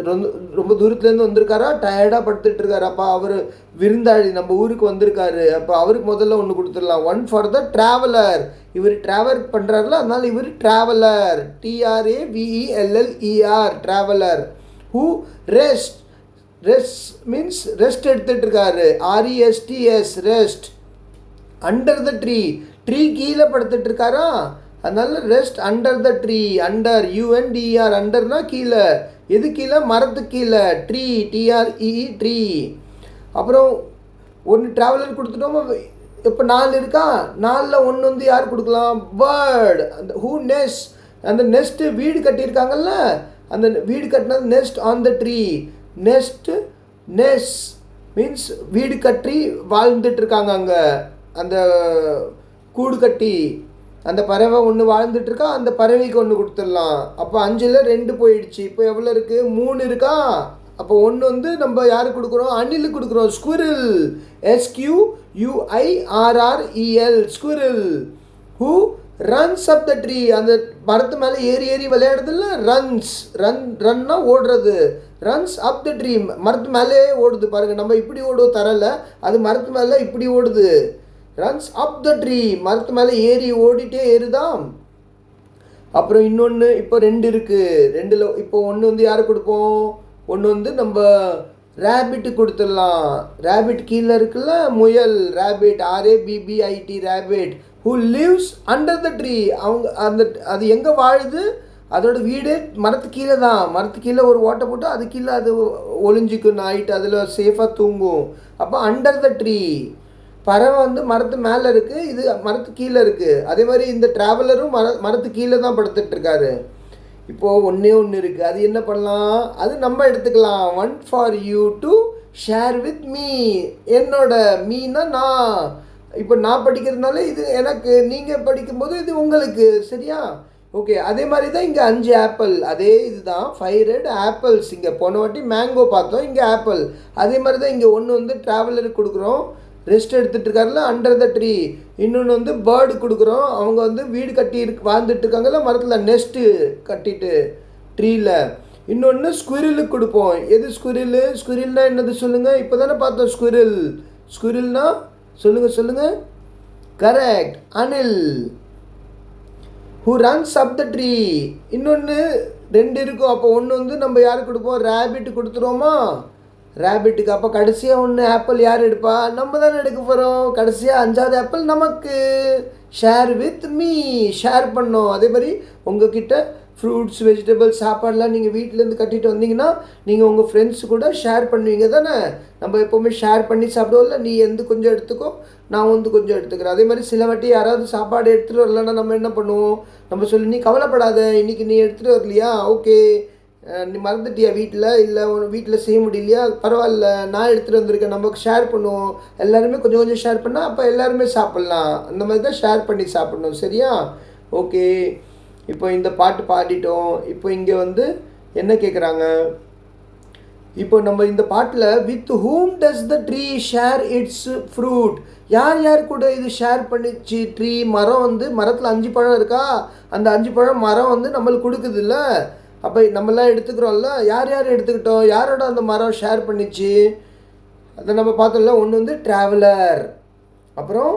ரொம்ப ரொம்ப தூரத்துலேருந்து வந்திருக்காரா, டயர்டாக படுத்துட்டு இருக்காரு. அப்போ அவர் விருந்தாளி நம்ம ஊருக்கு வந்திருக்காரு. அப்போ அவருக்கு முதல்ல ஒன்று கொடுத்துடலாம். One for the traveller. இவர் ட்ராவல் பண்ணுறாருல, அதனால இவர் traveller. TRAVELLER traveller. Who rest. Rest means rest எடுத்துகிட்டு இருக்காரு. RESTS rest. Under the tree. Tree கீழே படுத்துட்டு இருக்காரா, அதனால rest under the tree. Under UNDER. அண்டர்னா கீழே. எது கீழே? மரத்துக்கு கீழே. Tree TREE tree. அப்புறம் ஒன்று ட்ராவலர் கொடுத்துட்டோமா. இப்போ 4 இருக்கா, 4ல் ஒன்று வந்து யார் கொடுக்கலாம்? பேர்டு. அந்த ஹூ நெஸ்ட். அந்த நெஸ்ட்டு வீடு கட்டியிருக்காங்கல்ல, அந்த வீடு கட்டினது nest on the tree. Nest nest means வீடு கட்டி வாழ்ந்துட்டு இருக்காங்க அங்கே. அந்த கூடு கட்டி அந்த பறவை ஒன்று வாழ்ந்துட்டுருக்கா, அந்த பறவைக்கு ஒன்று கொடுத்துடலாம். அப்போ 5ல் 2 போயிடுச்சு. இப்போ எவ்வளோ இருக்குது? 3 இருக்கா. அப்போ ஒன்று வந்து நம்ம யாருக்கு கொடுக்குறோம்? அணிலுக்கு கொடுக்குறோம். Squirrel. SQUIRREL squirrel. Who runs up the tree. அந்த மரத்து மேலே ஏறி ஏறி விளையாடுறதுல ரன்ஸ். ரன்னா ஓடுறது. Runs up the tree. மரத்து மேலே ஓடுது பாருங்கள். நம்ம இப்படி ஓடுவோம் தரல, அது மரத்து மேலே இப்படி ஓடுது. Runs up the tree. மரத்து மேலே ஏறி ஓடிட்டே ஏறுதான். அப்புறம் இன்னொன்று இப்போ 2 இருக்குது. 2ல் இப்போ ஒன்று வந்து யாருக்கு கொடுப்போம்? ஒன்று வந்து நம்ம ரேபிட்டு கொடுத்துடலாம். ரேபிட் கீழே இருக்குல்ல, முயல். Rabbit RABBIT rabbit. Who lives under the tree. அவங்க அந்த அது எங்கே வாழுது? அதோட வீடு மரத்து கீழே தான். மரத்து கீழே ஒரு ஓட்டை போட்டு அது கீழே அது ஒளிஞ்சிக்கும் நைட்டு, அதில் சேஃபாக தூங்கும். அப்போ அண்டர் த ட்ரீ. பறவை வந்து மரத்து மேலே இருக்குது, இது மரத்து கீழே இருக்குது. அதே மாதிரி இந்த ட்ராவலரும் மரத்து கீழே தான் படுத்துட்ருக்காரு. இப்போது ஒன்று இருக்குது. அது என்ன பண்ணலாம்? அது நம்ம எடுத்துக்கலாம். One for you to share with me. என்னோட மீனா நான். இப்போ நான் படிக்கிறதுனால இது எனக்கு, நீங்கள் படிக்கும்போது இது உங்களுக்கு. சரியா? ஓகே. அதே மாதிரி தான் இங்கே 5 ஆப்பிள். அதே இதுதான் 5 ரெட் ஆப்பிள்ஸ். இங்கே போன வாட்டி மேங்கோ பார்த்தோம், இங்கே ஆப்பிள். அதே மாதிரி தான் இங்கே ஒன்று வந்து ட்ராவலருக்கு கொடுக்குறோம், ரெஸ்ட் எடுத்துகிட்டு இருக்காருல, அண்டர் த ட்ரீ. இன்னொன்று வந்து பேர்டு கொடுக்குறோம், அவங்க வந்து வீடு கட்டி வாழ்ந்துட்டு இருக்காங்கல்ல மரத்தில், நெஸ்ட்டு கட்டிட்டு ட்ரீயில். இன்னொன்று ஸ்குரிலுக்கு கொடுப்போம். எது ஸ்குரில்? ஸ்குரில்னா என்னது சொல்லுங்கள்? இப்போ தானே பார்த்தோம் ஸ்குரில். ஸ்குரில்னா சொல்லுங்கள். Correct, Anil. Who runs up the tree. இன்னொன்று 2 இருக்கும். அப்போ ஒன்று வந்து நம்ம யாருக்கு கொடுப்போம்? ரேபிட்டு கொடுத்துருவோமா, ரேபிட்டுக்கு. அப்போ கடைசியாக ஒன்று ஆப்பிள் யார் எடுப்பா? நம்ம தானே எடுக்க போகிறோம். கடைசியாக 5வது ஆப்பிள் நமக்கு. Share with me. ஷேர் பண்ணோம். அதே மாதிரி உங்ககிட்ட ஃப்ரூட்ஸ், வெஜிடபிள்ஸ், சாப்பாடெலாம் நீங்கள் வீட்டிலேருந்து கட்டிட்டு வந்தீங்கன்னா நீங்கள் உங்கள் ஃப்ரெண்ட்ஸ் கூட ஷேர் பண்ணுவீங்க தானே. நம்ம எப்போவுமே ஷேர் பண்ணி சாப்பிடுவோம்ல. நீ எந்த கொஞ்சம் எடுத்துக்கோ, நான் வந்து கொஞ்சம் எடுத்துக்கிறேன். அதே மாதிரி சில வாட்டி யாராவது சாப்பாடு எடுத்துகிட்டு வரலன்னா நம்ம என்ன பண்ணுவோம்? நம்ம சொல்லி, நீ கவலைப்படாத, இன்றைக்கி நீ எடுத்துகிட்டு வரலையா, ஓகே, நீ மறந்துட்டியா வீட்டில், இல்லை உன் வீட்டில் செய்ய முடியலையா, பரவாயில்ல, நான் எடுத்துகிட்டு வந்திருக்கேன். நமக்கு ஷேர் பண்ணுவோம். எல்லாருமே கொஞ்சம் கொஞ்சம் ஷேர் பண்ணால் அப்போ எல்லாருமே சாப்பிட்லாம். அந்த மாதிரி தான் ஷேர் பண்ணி சாப்பிட்ணும். சரியா? ஓகே. இப்போ இந்த பாட்டு பாடிட்டோம். இப்போ இங்கே வந்து என்ன கேட்குறாங்க? இப்போ நம்ம இந்த பாட்டில் with whom does the tree share it's fruit. யார் கூட இது ஷேர் பண்ணிச்சு? ட்ரீ, மரம் வந்து மரத்தில் 5 பழம் இருக்கா, அந்த 5 பழம் மரம் வந்து நம்மளுக்கு கொடுக்குதுல்ல. அப்போ நம்மளாம் எடுத்துக்கிறோம்ல. யார் எடுத்துக்கிட்டோம்? யாரோட அந்த மரம் ஷேர் பண்ணிச்சு? அதை நம்ம பார்த்தோம்ல. ஒன்று வந்து ட்ராவலர், அப்புறம்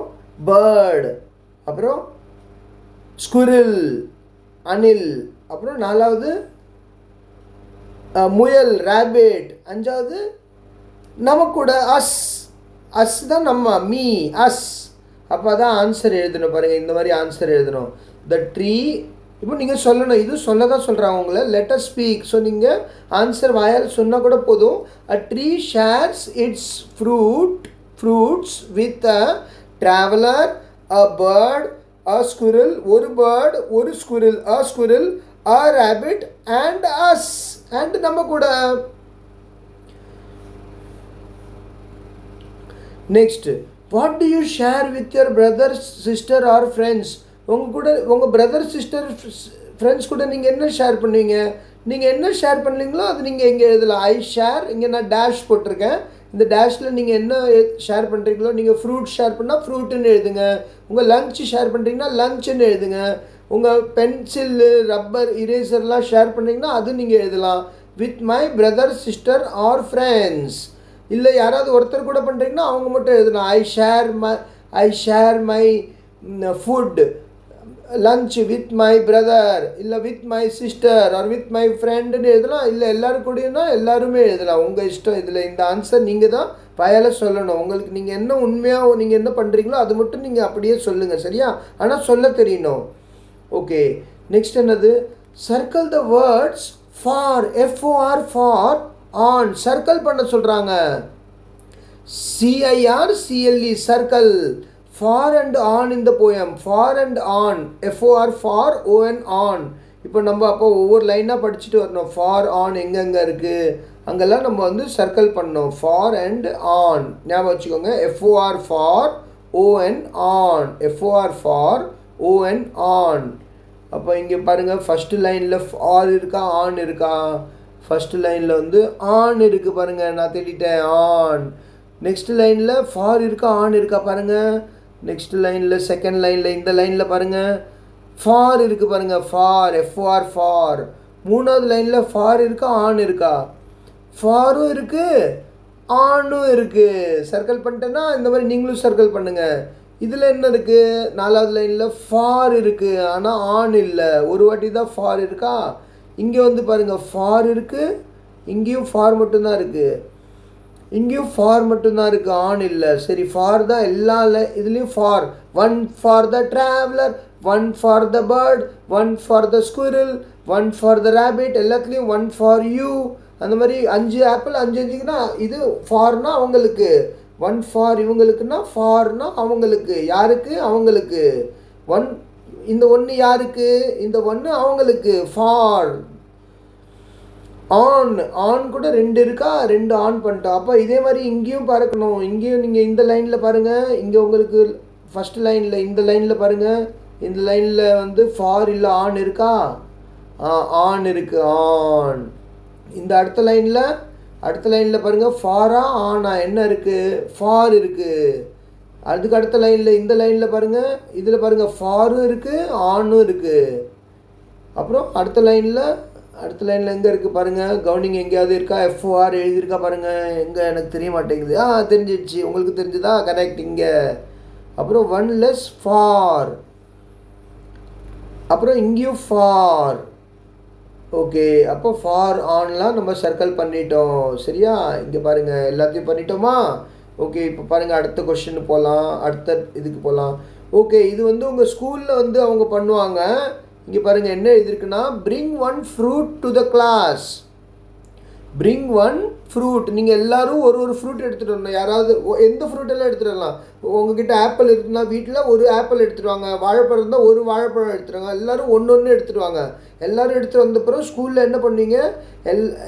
பேர்டு, அப்புறம் ஸ்குரில், அனில், அப்புறம் 4வது முயல், ரேபிட், 5வது நமக்கு கூட அஸ் தான் நம்ம, மீ, அஸ். அப்போ தான் ஆன்சர் எழுதணும் பாருங்கள். இந்த மாதிரி ஆன்சர் எழுதணும். The tree. இப்போ நீங்கள் சொல்லணும், இது சொல்ல தான் சொல்கிறாங்க உங்களை. Let us speak. ஸோ நீங்கள் ஆன்சர் வாயால் சொன்னால் கூட போதும். A tree shares its fruits with a traveller, a bird, a squirrel, ஒரு பேர்ட், ஒரு squirrel, a squirrel, a rabbit and us, and நம்ம கூட. Next, what do you share with your brother, sister or friends? உங்கள் brother, sister, friends கூட நீங்கள் என்ன share பண்ணுவீங்க? நீங்கள் என்ன ஷேர் பண்ணீங்களோ அது நீங்கள் இங்கே எழுதலாம். I share. இங்கே நான் டேஷ் போட்டிருக்கேன். இந்த டேஷில் நீங்கள் என்ன ஷேர் பண்ணுறீங்களோ, நீங்கள் ஃப்ரூட் ஷேர் பண்ணால் ஃப்ரூட்டுன்னு எழுதுங்க. உங்கள் லஞ்சு ஷேர் பண்ணுறீங்கன்னா லஞ்சுன்னு எழுதுங்க. உங்கள் பென்சில், ரப்பர், இரேசர்லாம் ஷேர் பண்ணுறீங்கன்னா அது நீங்கள் எழுதலாம். With my brother sister or friends. இல்லை யாராவது ஒருத்தர் கூட பண்ணுறீங்கன்னா அவங்க மட்டும் எழுதலாம். I share my food lunch with my brother, இல்லை with my sister or with my ஃப்ரெண்டுன்னு எழுதலாம். இல்லை எல்லோரும் கூடனா எல்லாருமே எழுதலாம், உங்கள் இஷ்டம். இதில் இந்த ஆன்சர் நீங்கள் தான் பயல சொல்லணும். உங்களுக்கு நீங்கள் என்ன உண்மையாக நீங்கள் என்ன பண்ணுறீங்களோ அது மட்டும் நீங்கள் அப்படியே சொல்லுங்கள், சரியா? ஆனால் சொல்ல தெரியணும். ஓகே, நெக்ஸ்ட் என்னது? Circle the words for, F O R for on. Circle பண்ண சொல்கிறாங்க. CIRCLE circle. For and on இந்த poem. For and on, F O R for, ON on. இப்போ நம்ம அப்போ ஒவ்வொரு லைனாக படிச்சுட்டு வரணும். ஃபார் ஆன் எங்கெங்கே இருக்குது அங்கெல்லாம் நம்ம வந்து சர்க்கிள் பண்ணணும். ஃபார் அண்ட் ஆன் ஞாபகம் வச்சுக்கோங்க. FOR for, ON on. F O R for, ON on. அப்போ இங்கே பாருங்கள், ஃபஸ்ட்டு லைனில் ஃபார் இருக்கா ஆன் இருக்கா? ஃபஸ்ட்டு லைனில் வந்து ஆன் இருக்குது பாருங்கள், நான் தேடிட்டேன் ஆன். நெக்ஸ்ட் லைனில் ஃபார் இருக்கா ஆன் இருக்கா பாருங்கள். நெக்ஸ்ட் லைனில் செகண்ட் லைனில் இந்த லைனில் பாருங்கள் ஃபார் இருக்குது பாருங்கள், ஃபார், எஃப்ஓஆர் ஃபார். மூணாவது லைனில் ஃபார் இருக்கா ஆன் இருக்கா? ஃபாரும் இருக்குது ஆனும் இருக்குது. சர்க்கிள் பண்ணிட்டேன்னா இந்த மாதிரி நீங்களும் சர்க்கிள் பண்ணுங்கள். இதில் என்ன இருக்குது? நாலாவது லைனில் ஃபார் இருக்குது ஆனால் ஆன் இல்லை. ஒரு வாட்டி தான் ஃபார் இருக்கா? இங்கே வந்து பாருங்கள் ஃபார் இருக்குது, இங்கேயும் ஃபார் மட்டும்தான் இருக்குது, இங்கேயும் ஃபார் மட்டும்தான் இருக்குது, ஆன் இல்லை. சரி, ஃபார் தான் எல்லா இதுலேயும் for. One for the traveller, one for the bird, one for the squirrel, one for the rabbit, எல்லாத்துலேயும் ஒன் ஃபார் யூ. அந்த மாதிரி 5 ஆப்பிள் 5 இது ஃபார்னா அவங்களுக்கு, ஒன் ஃபார் இவங்களுக்குன்னா ஃபார்னா அவங்களுக்கு. யாருக்கு? அவங்களுக்கு. ஒன், இந்த ஒன்று யாருக்கு? இந்த ஒன்று அவங்களுக்கு, ஃபார். ஆன், ஆன் கூட 2 இருக்கா? 2 ஆன் பண்ணிட்டோம். அப்போ இதே மாதிரி இங்கேயும் பார்க்கணும். இங்கேயும் நீங்கள் இந்த லைனில் பாருங்கள், இங்கே உங்களுக்கு ஃபஸ்ட்டு லைனில் இந்த லைனில் பாருங்கள், இந்த லைனில் வந்து ஃபார் இல்லை ஆன் இருக்கா? ஆன் இருக்குது, ஆன். இந்த அடுத்த லைனில் பாருங்கள் ஃபாரா ஆனா என்ன இருக்குது? ஃபார் இருக்குது. அதுக்கு அடுத்த லைனில் இந்த லைனில் பாருங்கள், இதில் பாருங்கள் ஃபாரும் இருக்குது ஆனும் இருக்குது. அப்புறம் அடுத்த லைனில் எங்கே இருக்குது பாருங்கள், கவுனிங் எங்கேயாவது இருக்கா? எஃப்ஓஆர் எழுதியிருக்கா பாருங்கள். எங்கே எனக்கு தெரிய மாட்டேங்குது. தெரிஞ்சிடுச்சு, உங்களுக்கு தெரிஞ்சுதா? கரெக்ட். இங்கே அப்புறம் ஒன் லெஸ் ஃபார், அப்புறம் இங்கேயும் ஃபார். ஓகே, அப்போ ஃபார் ஆன்லாம் நம்ம சர்க்கிள் பண்ணிட்டோம், சரியா? இங்கே பாருங்கள் எல்லாத்தையும் பண்ணிட்டோமா? ஓகே, இப்போ பாருங்கள் அடுத்த கொஸ்டின் போகலாம், அடுத்த இதுக்கு போகலாம். ஓகே, இது வந்து உங்கள் ஸ்கூலில் வந்து அவங்க பண்ணுவாங்க. இங்கே பாருங்கள் என்ன எழுதியிருக்குன்னா, bring one fruit to the class. Bring one fruit. நீங்கள் எல்லோரும் ஒரு ஃப்ரூட் எடுத்துகிட்டு வரணும். யாராவது எந்த ஃப்ரூட்டெல்லாம் எடுத்துகிட்டு வரலாம். உங்ககிட்ட ஆப்பிள் இருக்குன்னா வீட்டில் ஒரு ஆப்பிள் எடுத்துகிட்டு வாங்க. வாழைப்பழம் இருந்தால் ஒரு வாழைப்பழம் எடுத்துகிட்டு வாங்க. எல்லோரும் ஒன்று எடுத்துகிட்டு வாங்க. எல்லோரும் எடுத்துகிட்டு வந்த பிறகு ஸ்கூலில் என்ன பண்ணுவீங்க?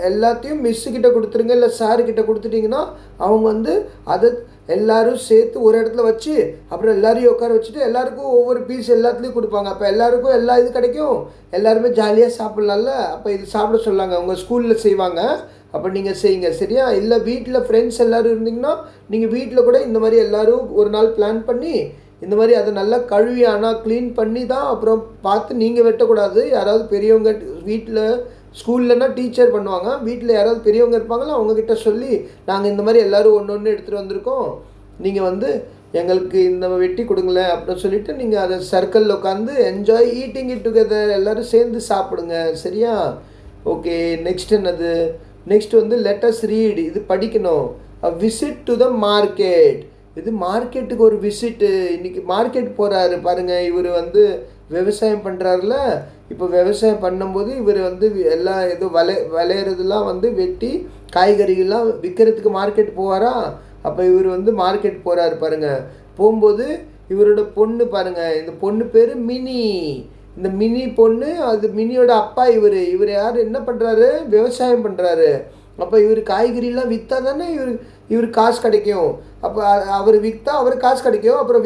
எல்லாத்தையும் மிஸ்ஸுக்கிட்ட கொடுத்துருங்க, இல்லை சாருக்கிட்ட கொடுத்துட்டிங்கன்னா அவங்க வந்து அதை எல்லோரும் சேர்த்து ஒரு இடத்துல வச்சு அப்புறம் எல்லோரையும் உட்கார வச்சுட்டு எல்லாருக்கும் ஒவ்வொரு பீஸ் எல்லாத்துலேயும் கொடுப்பாங்க. அப்போ எல்லாருக்கும் எல்லா இது கிடைக்கும், எல்லாருமே ஜாலியாக சாப்பிட்லாம்ல. அப்போ இது சாப்பிட சொல்லாங்க, உங்கள் ஸ்கூலில் செய்வாங்க. அப்போ நீங்கள் செய்யுங்க, சரியா? இல்லை வீட்டில் ஃப்ரெண்ட்ஸ் எல்லோரும் இருந்தீங்கன்னா நீங்கள் வீட்டில் கூட இந்த மாதிரி எல்லோரும் ஒரு நாள் பிளான் பண்ணி இந்த மாதிரி அதை நல்லா கழுவி ஆனால் க்ளீன் பண்ணி தான் அப்புறம் பார்த்து நீங்கள் வெட்டக்கூடாது. யாராவது பெரியவங்க வீட்டில், ஸ்கூல்லனா டீச்சர் பண்ணுவாங்க, வீட்டில் யாராவது பெரியவங்க இருப்பாங்களோ அவங்கக்கிட்ட சொல்லி நாங்கள் இந்த மாதிரி எல்லோரும் ஒன்று எடுத்துகிட்டு வந்திருக்கோம், நீங்கள் வந்து எங்களுக்கு இந்த வெட்டி கொடுங்களேன் அப்படின்னு சொல்லிவிட்டு நீங்கள் அதை சர்க்கிளில் உட்காந்து என்ஜாய் ஈட்டிங் இட் டுகெதர், எல்லோரும் சேர்ந்து சாப்பிடுங்க, சரியா? ஓகே, நெக்ஸ்ட் என்னது? நெக்ஸ்ட் வந்து லெட் அஸ் ரீட். இது படிக்கணும். அ விசிட் டு த மார்க்கெட். இது மார்க்கெட்டுக்கு ஒரு விசிட்டு. இன்றைக்கி மார்க்கெட் போகிறாரு பாருங்கள். இவர் வந்து விவசாயம் பண்ணுறாருல. இப்போ விவசாயம் பண்ணும்போது இவர் வந்து எல்லாம் ஏதோ விளையிறதுலாம் வந்து வெட்டி காய்கறிகள்லாம் விற்கிறதுக்கு மார்க்கெட் போவாரா? அப்போ இவர் வந்து மார்க்கெட் போகிறாரு பாருங்கள். போகும்போது இவரோட பொண்ணு பாருங்கள், இந்த பொண்ணு பேர் மினி. இந்த மினி பொண்ணு, அது மினியோட அப்பா. இவர் யார் என்ன பண்ணுறாரு? விவசாயம் பண்ணுறாரு. அப்போ இவர் காய்கறிலாம் விற்றா தானே இவர் காசு கிடைக்கும். அப்போ அவர் விற்றா அவர் காசு கிடைக்கும். அப்புறம்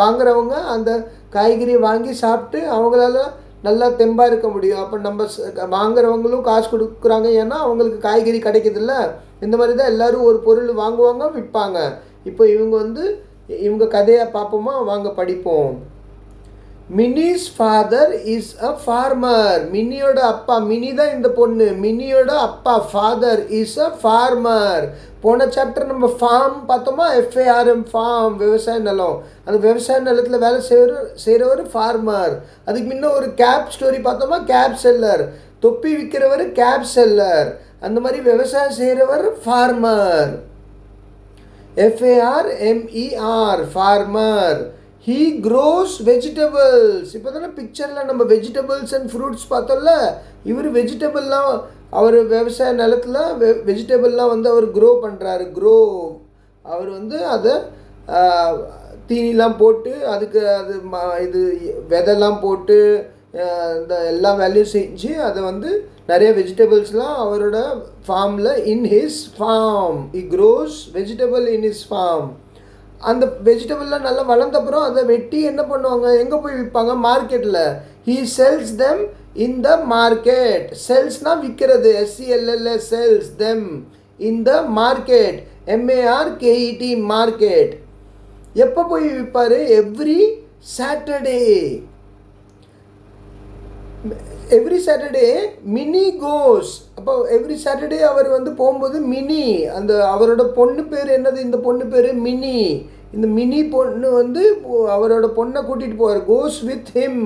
வாங்குறவங்க அந்த காய்கறியை வாங்கி சாப்பிட்டு அவங்களால நல்லா தெம்பாக இருக்க முடியும். அப்போ நம்ம வாங்குறவங்களும் காசு கொடுக்குறாங்க, ஏன்னா அவங்களுக்கு காய்கறி கிடைக்குதுல்ல. இந்த மாதிரி தான் எல்லோரும் ஒரு பொருள் வாங்குவாங்க, விற்பாங்க. இப்போ இவங்க கதையை பார்ப்போமா? வாங்க படிப்போம். மினிஸ் ஃபாதர் இஸ் அ ஃபார்மர். மினியோட அப்பா, மினி தான் இந்த பொண்ணு, மினியோட அப்பா ஃபாதர் இஸ் அ ஃபார்மர். போன சாப்டர் நம்ம ஃபார்ம் பார்த்தோமா, எஃப்ஏஆர்எம், ஃபார்ம், விவசாய நிலம். அந்த விவசாய நிலத்தில் வேலை செய்கிறவர் ஃபார்மர். அதுக்கு முன்ன ஒரு கேப் ஸ்டோரி பார்த்தோமா, கேப் செல்லர். தொப்பி விற்கிறவர் கேப் செல்லர். அந்த மாதிரி விவசாயம் செய்கிறவர் farmer. F A R M E R, farmer. He grows vegetables. இப்போ தானே பிக்சரில் நம்ம வெஜிடபிள்ஸ் அண்ட் ஃப்ரூட்ஸ் பார்த்தோம்ல, இவர் வெஜிடபிள்லாம், அவர் விவசாய நிலத்தில் வெஜிடபிள்லாம் வந்து அவர் க்ரோ பண்ணுறாரு. அவர் வந்து அதை தீனிலாம் போட்டு அதுக்கு அது இது விதைலாம் போட்டு இந்த எல்லா வேலையும் செஞ்சு அதை வந்து நிறைய வெஜிடபிள்ஸ்லாம் அவரோட ஃபார்மில், in his farm he grows vegetable in his farm. அந்த வெஜிடபிள்லாம் நல்லா வளர்ந்தப்புறம் அதை வெட்டி என்ன பண்ணுவாங்க, எங்கே போய் விற்பாங்க, மார்க்கெட்டில். He sells them in the market. செல்ஸ்னால் விற்கிறது, SELLS, sells them in the market, MARKET, market. எப்போ போய் விற்பார்? Every Saturday. Every Saturday Mini goes. அப்போ எவ்ரி சாட்டர்டே அவர் வந்து போகும்போது மினி, அந்த அவரோட பொண்ணு பேர் என்னது, இந்த பொண்ணு பேர் மினி. இந்த மினி பொண்ணு வந்து அவரோட பொண்ணை கூட்டிகிட்டு போவார். Goes with him.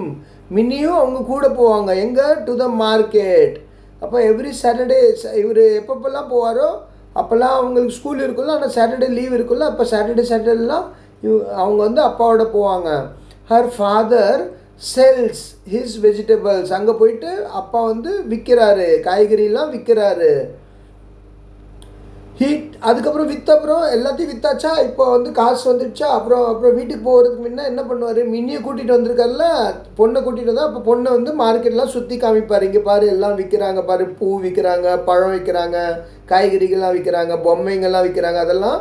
மினியும் அவங்க கூட போவாங்க. எங்கே? To the market. அப்போ எவ்ரி சாட்டர்டே இவர் எப்பப்பெல்லாம் போவாரோ அப்போல்லாம் அவங்களுக்கு ஸ்கூல் இருக்குல்ல, ஆனால் சாட்டர்டே லீவ் இருக்குல்ல, அப்போ சாட்டர்டேலாம் அவங்க வந்து அப்பாவோட போவாங்க. Her father sells his vegetables. அங்கே போயிட்டு அப்பா வந்து விற்கிறாரு, காய்கறிலாம் விற்கிறாரு. அதுக்கப்புறம் அப்புறம் எல்லாத்தையும் விற்றாச்சா, இப்போ வந்து காசு வந்துடுச்சா, அப்புறம் வீட்டுக்கு போகிறதுக்கு முன்னே என்ன பண்ணுவார், மின்னியை கூட்டிகிட்டு வந்திருக்காருல, பொண்ணை கூட்டிகிட்டு வந்தால் அப்போ பொண்ணை வந்து மார்க்கெட்லாம் சுற்றி காமிப்பார். இங்கே பாரு எல்லாம் விற்கிறாங்க பாரு, பூ விற்கிறாங்க, பழம் விற்கிறாங்க, காய்கறிகள்லாம் விற்கிறாங்க, பொம்மைங்கள்லாம் விற்கிறாங்க, அதெல்லாம்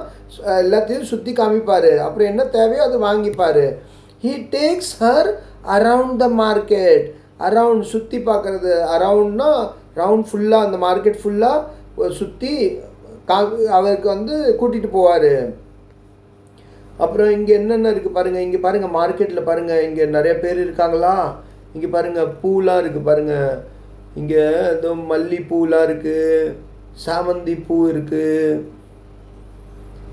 எல்லாத்தையும் சுற்றி காமிப்பார். அப்புறம் என்ன தேவையோ அது வாங்கிப்பார். He takes her around the market. Around சுற்றி பார்க்குறது, அரவுண்ட்னா ரவுண்ட் ஃபுல்லாக, அந்த மார்க்கெட் ஃபுல்லாக சுற்றி அவருக்கு வந்து கூட்டிகிட்டு போவார். அப்புறம் இங்கே என்னென்ன இருக்குது பாருங்கள், இங்கே பாருங்கள், மார்க்கெட்டில் பாருங்கள், இங்கே நிறைய பேர் இருக்காங்களா, இங்கே பாருங்கள் பூலாம் இருக்குது பாருங்கள், இங்கே ஏதோ மல்லிப்பூலாம் இருக்குது, சாமந்தி பூ இருக்குது,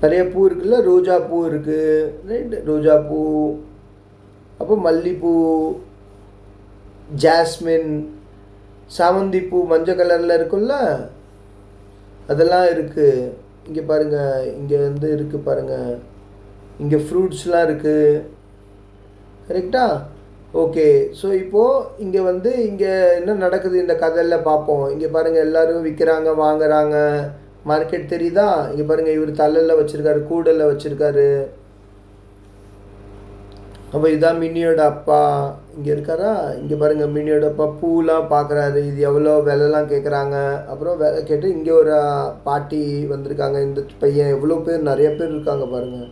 நிறைய பூ இருக்குல்ல, ரோஜா பூ இருக்குது, ரைட், ரோஜா பூ, அப்போ மல்லிப்பூ, ஜாஸ்மின், சாமந்தி பூ மஞ்சள் கலரில் இருக்குல்ல, அதெல்லாம் இருக்குது. இங்கே பாருங்கள், இங்கே வந்து இருக்குது பாருங்கள், இங்கே ஃப்ரூட்ஸ்லாம் இருக்குது, கரெக்டா? ஓகே. ஸோ இப்போது இங்கே வந்து இங்கே என்ன நடக்குது இந்த கதையில் பார்ப்போம். இங்கே பாருங்கள், எல்லோரும் விற்கிறாங்க, வாங்குறாங்க, மார்க்கெட் தெரியுதா? இங்கே பாருங்கள், இவர் தலையில் வச்சுருக்காரு, கூடலில் வச்சுருக்காரு. அப்போ இதுதான் மினியோட அப்பா, இங்கே இருக்காரா? இங்கே பாருங்கள், மினியோட அப்பா பூலாம் பார்க்குறாரு, இது எவ்வளோ விலைலாம் கேட்குறாங்க. அப்புறம் விலை கேட்டு இங்கே ஒரு பாட்டி வந்திருக்காங்க, இந்த பையன், எவ்வளோ பேர், நிறைய பேர் இருக்காங்க பாருங்கள்.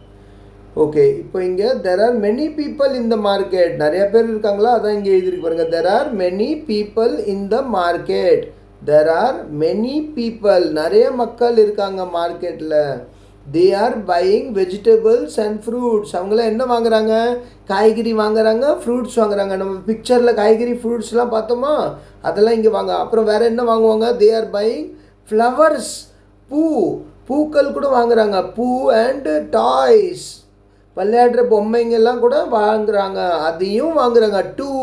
ஓகே, இப்போ இங்கே there are many people in the market. நிறைய பேர் இருக்காங்களா, அதான் இங்கே எழுதிருக்கு பாருங்கள். There are many people in the market. There are many people, நிறைய மக்கள் இருக்காங்க மார்க்கெட்டில். They are buying vegetables and fruits. அவங்களாம் என்ன வாங்குறாங்க? காய்கறி வாங்குறாங்க, ஃப்ரூட்ஸ் வாங்குறாங்க. நம்ம பிக்சரில் காய்கறி ஃப்ரூட்ஸ்லாம் பார்த்தோமா, அதெல்லாம் இங்கே வாங்க. அப்புறம் வேறு என்ன வாங்குவாங்க? தே ஆர் பையிங் ஃப்ளவர்ஸ், பூக்கள் கூட வாங்குறாங்க. பூ அண்டு டாய்ஸ், விளையாடுற பொம்மைங்கெல்லாம் கூட வாங்குறாங்க, அதையும் வாங்குறாங்க. Too,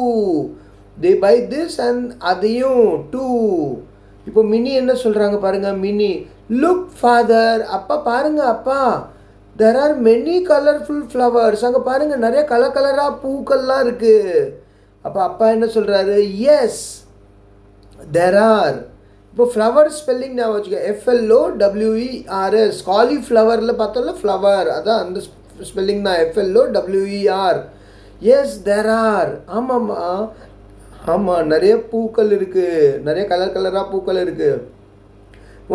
they buy this and அதையும் டூ. இப்போ மினி என்ன சொல்கிறாங்க பாருங்கள், மினி, லுக் ஃபாதர், அப்பா பாருங்கள் அப்பா, there are many colourful flowers. அங்கே பாருங்கள், நிறைய கலராக பூக்கள்லாம் இருக்குது. அப்போ அப்பா என்ன சொல்கிறாரு? Yes there are. இப்போ ஃப்ளவர் ஸ்பெல்லிங் நான் வச்சுக்க, FLOWERS. காலிஃப்ளவரில் பார்த்தோம்ல ஃப்ளவர், அதான் அந்த ஸ்பெல்லிங் தான், FLOWER. S there R. ஆமாம்மா, ஆமாம், நிறைய பூக்கள் இருக்குது, நிறைய கலராக பூக்கள் இருக்குது.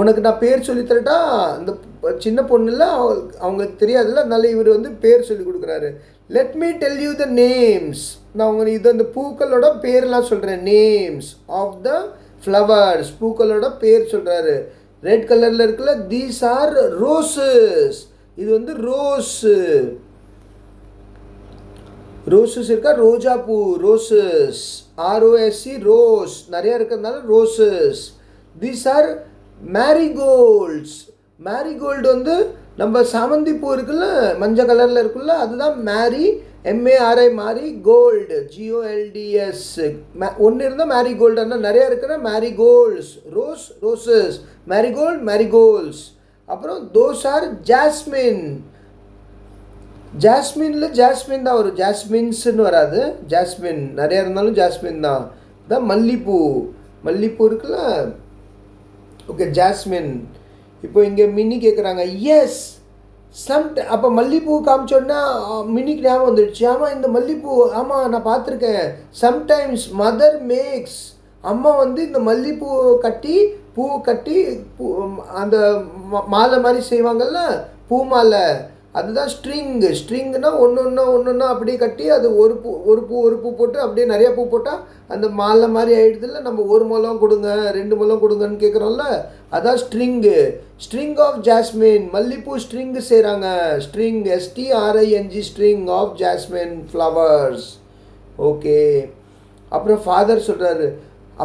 உனக்கு நான் பேர் சொல்லித்தரட்டா? அந்த சின்ன பொண்ணுல அவங்களுக்கு தெரியாதுல்ல, அதனால இவர் வந்து பேர் சொல்லி கொடுக்குறாரு. Let me tell you the names. நான் உங்களுக்கு இது அந்த பூக்களோட பேர்லாம் சொல்கிறேன். நேம்ஸ் ஆஃப் த ஃப்ளவர்ஸ், பூக்களோட பேர் சொல்கிறாரு. ரெட் கலரில் இருக்குல்ல, தீஸ் ஆர் ரோசஸ். இது வந்து ரோஸு. ரோசஸ் இருக்கா, ரோஜா பூ, ரோசஸ், ROSE, ரோஸ் நிறைய இருக்கிறதுனால roses. These are marigolds. Marigold வந்து நம்ம சாமந்தி பூ இருக்குல்ல, மஞ்சள் கலரில் இருக்குல்ல, அதுதான் mari, MARI, mari, gold, GOLDS. ஒன்று இருந்தால் மேரிகோல்டு, ஆனால் நிறையா இருக்கிற marigolds. Rose, roses, marigold, marigolds. அப்புறம் தோஸ் ஆர் ஜாஸ்மின். ஜாஸ்மினில் ஜாஸ்மின் தான் வரும், ஜாஸ்மின்ஸ்ன்னு வராது. ஜாஸ்மின் நிறையா இருந்தாலும் ஜாஸ்மின் தான். தான் மல்லிப்பூ, மல்லிப்பூ இருக்குல்ல, ஓகே, ஜாஸ்மின். இப்போ இங்கே மினி கேட்குறாங்க. எஸ், அப்போ மல்லிப்பூ காமிச்சோன்னா மினிக்கு ஞாபகம் வந்துடுச்சு. ஆமாம், இந்த மல்லிப்பூ, ஆமாம் நான் பார்த்துருக்கேன். சம்டைம்ஸ் மதர் மேக்ஸ், அம்மா வந்து இந்த மல்லிப்பூ கட்டி, பூ கட்டி, அந்த மாலை மாதிரி செய்வாங்கள்ல, பூ மாலை, அதுதான் ஸ்ட்ரிங்கு. ஸ்ட்ரிங்குனா ஒன்று அப்படியே கட்டி, அது ஒரு பூ போட்டு அப்படியே நிறையா பூ போட்டால் அந்த மாலை மாதிரி ஆகிடுதுல்ல. நம்ம ஒரு முழம் கொடுங்க, 2 முழம் கொடுங்கன்னு கேட்குறோம்ல, அதான் ஸ்ட்ரிங்கு. ஸ்ட்ரிங் ஆஃப் ஜாஸ்மின், மல்லிப்பூ ஸ்ட்ரிங்கு செய்கிறாங்க. String, STRING, string of jasmine flowers. Okay. அப்புறம் ஃபாதர் சொல்கிறாரு,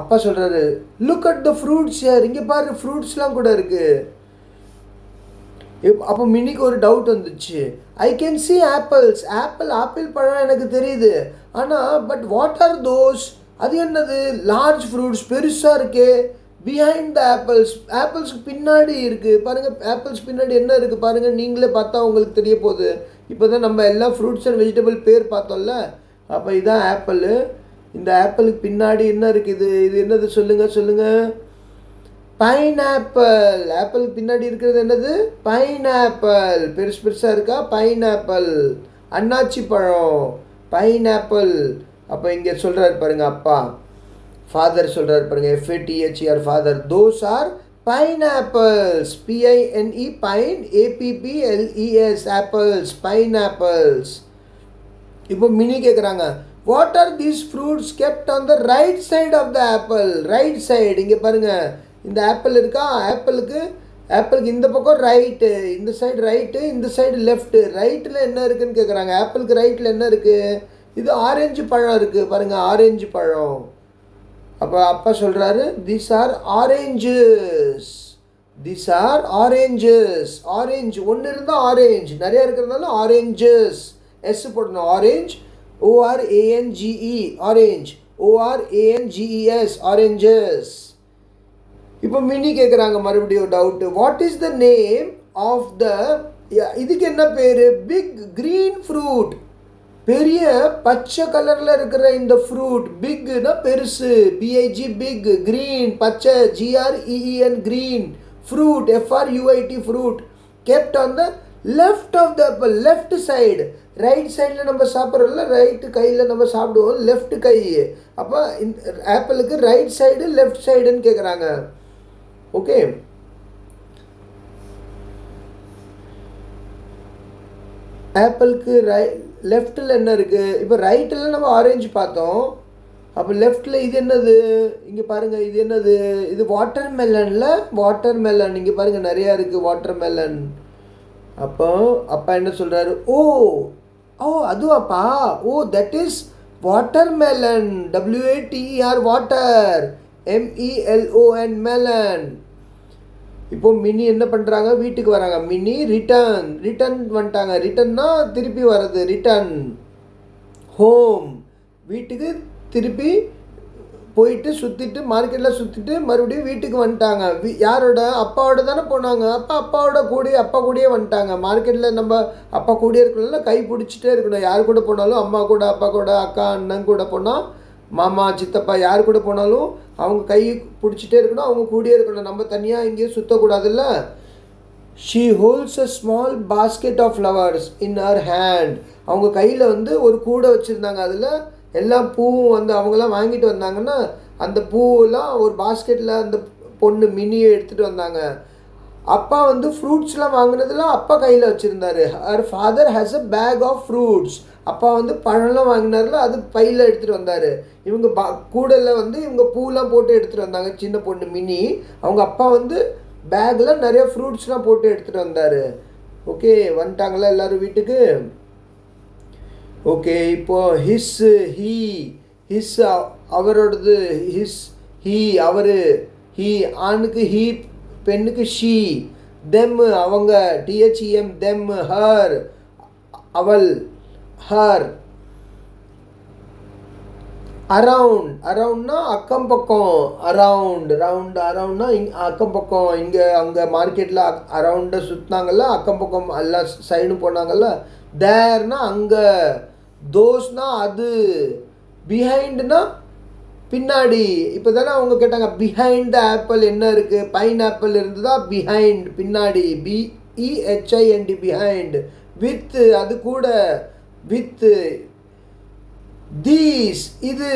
அப்பா சொல்கிறாரு, look at the fruits here, இங்கே பாரு ஃப்ரூட்ஸ்லாம் கூட இருக்குது. அப்போ மினிக்கு ஒரு டவுட் வந்துச்சு. I can see apples, apple பழம் எனக்கு தெரியுது, ஆனால் பட் வாட் ஆர் தோஸ், அது என்னது, லார்ஜ் ஃப்ரூட்ஸ், பெருசாக இருக்கே, பிஹைண்ட் த ஆப்பிள்ஸ்க்கு பின்னாடி இருக்குது பாருங்கள். ஆப்பிள்ஸ் பின்னாடி என்ன இருக்குது பாருங்கள், நீங்களே பார்த்தா உங்களுக்கு தெரிய போகுது. இப்போ தான் நம்ம எல்லா ஃப்ரூட்ஸ் அண்ட் வெஜிடபிள் பேர் பார்த்தோம்ல, அப்போ இதுதான் ஆப்பிள். இந்த ஆப்பிளுக்கு பின்னாடி என்ன இருக்குது, இது என்னது சொல்லுங்கள். பைனாப்பிள். ஆப்பிளுக்கு பின்னாடி இருக்கிறது என்னது, பைனாப்பிள். பெருசாக இருக்கா, பைனாப்பிள். அன்னாச்சி பழம், பைனாப்பிள். அப்போ இங்கே சொல்கிறாரு பாருங்க அப்பா, ஃபாதர் சொல்கிறாரு பாருங்க, FATHER, father. Those are pineapples, PINE, pine, APPLES, apples, pineapples. இப்போ மினி கேட்குறாங்க, what are these fruits kept on the right side of the apple. Right side, இங்கே பாருங்கள், இந்த ஆப்பிள் இருக்கா, ஆப்பிளுக்கு இந்த பக்கம் ரைட்டு, இந்த சைடு ரைட்டு, இந்த சைடு லெஃப்ட்டு. ரைட்டில் என்ன இருக்குதுன்னு கேட்குறாங்க. ஆப்பிளுக்கு ரைட்டில் என்ன இருக்குது, இது ஆரஞ்சு பழம் இருக்குது பாருங்கள், ஆரஞ்சு பழம். அப்போ அப்பா சொல்கிறாரு, தீஸ் ஆர் ஆரேஞ்சஸ், ஆரேஞ்சு. ஒன்று இருந்தால் ஆரேஞ்ச், நிறையா இருக்கிறதுனால ஆரேஞ்சஸ், S போடணும். Orange, ORANGE, orange, ORANGES, oranges. இப்போ மினி கேட்குறாங்க மறுபடியும் doubt, what is the name of the, இதுக்கு என்ன பேர், பிக் க்ரீன் ஃப்ரூட், பெரிய பச்சை கலரில் இருக்கிற இந்த ஃப்ரூட். பிக்னா பெருசு, BIG, பிக், க்ரீன் பச்சை, GREEN, green, fruit, FRUIT, fruit, kept on the left of the apple, left side. Right சைடில் நம்ம சாப்பிட்றோம்ல, ரைட்டு கையில் நம்ம சாப்பிடுவோம், லெஃப்ட் கை. அப்போ இந்த ஆப்பிளுக்கு ரைட் சைடு, லெஃப்ட் சைடுன்னு கேட்குறாங்க. ஓகே. ஆப்பிளுக்கு லெஃப்ட்டில் என்ன இருக்குது, இப்போ ரைட்டில் நம்ம ஆரஞ்சு பார்த்தோம், அப்போ லெஃப்ட்டில் இது என்னது, இங்கே பாருங்கள், இது என்னது, இது வாட்டர் மெலன். இங்கே பாருங்கள் நிறையா இருக்குது வாட்டர் மெலன். அப்போ அப்பா என்ன சொல்கிறாரு, ஓ அதுவாப்பா, that is water melon, WATER, water, MELON, melon. இப்போ மினி என்ன பண்ணுறாங்க, வீட்டுக்கு வராங்க. மினி ரிட்டர்ன் வந்துட்டாங்க. ரிட்டர்ன்னா திருப்பி வர்றது, ரிட்டர்ன் ஹோம், வீட்டுக்கு திருப்பி போயிட்டு சுற்றிட்டு மார்க்கெட்டில் சுற்றிட்டு மறுபடியும் வீட்டுக்கு வந்துட்டாங்க. யாரோட, அப்பாவோட தானே போனாங்க. அப்பாவோட அப்பா கூடயே வந்துட்டாங்க. மார்க்கெட்டில் நம்ம அப்பா கூடயே இருக்கணும்ல, கை பிடிச்சிட்டே இருக்கணும். யார் கூட போனாலும், அம்மா கூட, அப்பா கூட, அக்கா அண்ணன் கூட போனால், மாமா சித்தப்பா யார் கூட போனாலும் அவங்க கை பிடிச்சிட்டே இருக்கணும், அவங்க கூடயே இருக்கணும். நம்ம தனியாக எங்கேயும் சுற்றக்கூடாதுல்ல. She holds a small basket of flowers in her hand. அவங்க கையில் வந்து ஒரு கூடை வச்சுருந்தாங்க, அதில் எல்லா பூவும் வந்து அவங்களாம் வாங்கிட்டு வந்தாங்கன்னா அந்த பூவெல்லாம் ஒரு பாஸ்கெட்டில் அந்த பொண்ணு மினியை எடுத்துகிட்டு வந்தாங்க. அப்பா வந்து ஃப்ரூட்ஸ்லாம் வாங்கினதுலாம் அப்பா கையில் வச்சுருந்தாரு. Her father has a bag of fruits. அப்பா வந்து பழம்லாம் வாங்கினார்ல, அது பையில் எடுத்துகிட்டு வந்தார். இவங்க கூடையில் வந்து இவங்க பூலாம் போட்டு எடுத்துகிட்டு வந்தாங்க. சின்ன பொண்ணு மினி, அவங்க அப்பா வந்து பேக்கில் நிறைய ஃப்ரூட்ஸ்லாம் போட்டு எடுத்துகிட்டு வந்தார். ஓகே, வந்துட்டாங்களா எல்லோரும் வீட்டுக்கு. ஓகே, இப்போ ஹிஸ், ஹீ, ஹிஸ் அவரோடது, ஹிஸ், ஹீ அவரு, ஹீ ஆணுக்கு ஹீ, பெண்ணுக்கு ஷீ, தெம் அவங்க, டிஹெச்இஎம், தெம், ஹர் அவள், ஹர். அரவுண்ட், அரவுண்ட்னா அக்கம் பக்கம், அரவுண்ட், அரவுண்ட்னா அக்கம் பக்கம், இங்கே அங்கே மார்க்கெட்டில் அரவுண்டை சுற்றினாங்கல்ல, அக்கம் பக்கம் எல்லா சைடும் போனாங்கல்ல. தேர்னா அங்கே, தோஸ்னா அது, பிஹைண்ட்னா பின்னாடி. இப்போ தானே அவங்க கேட்டாங்க பிஹைண்ட் த ஆப்பிள் என்ன இருக்குது, பைன் ஆப்பிள் இருந்ததா, பிஹைண்ட் பின்னாடி, பிஇஹெச்ஐஎன்டி பிஹைண்ட். வித் அது கூட, வித்து. தீஸ் இது,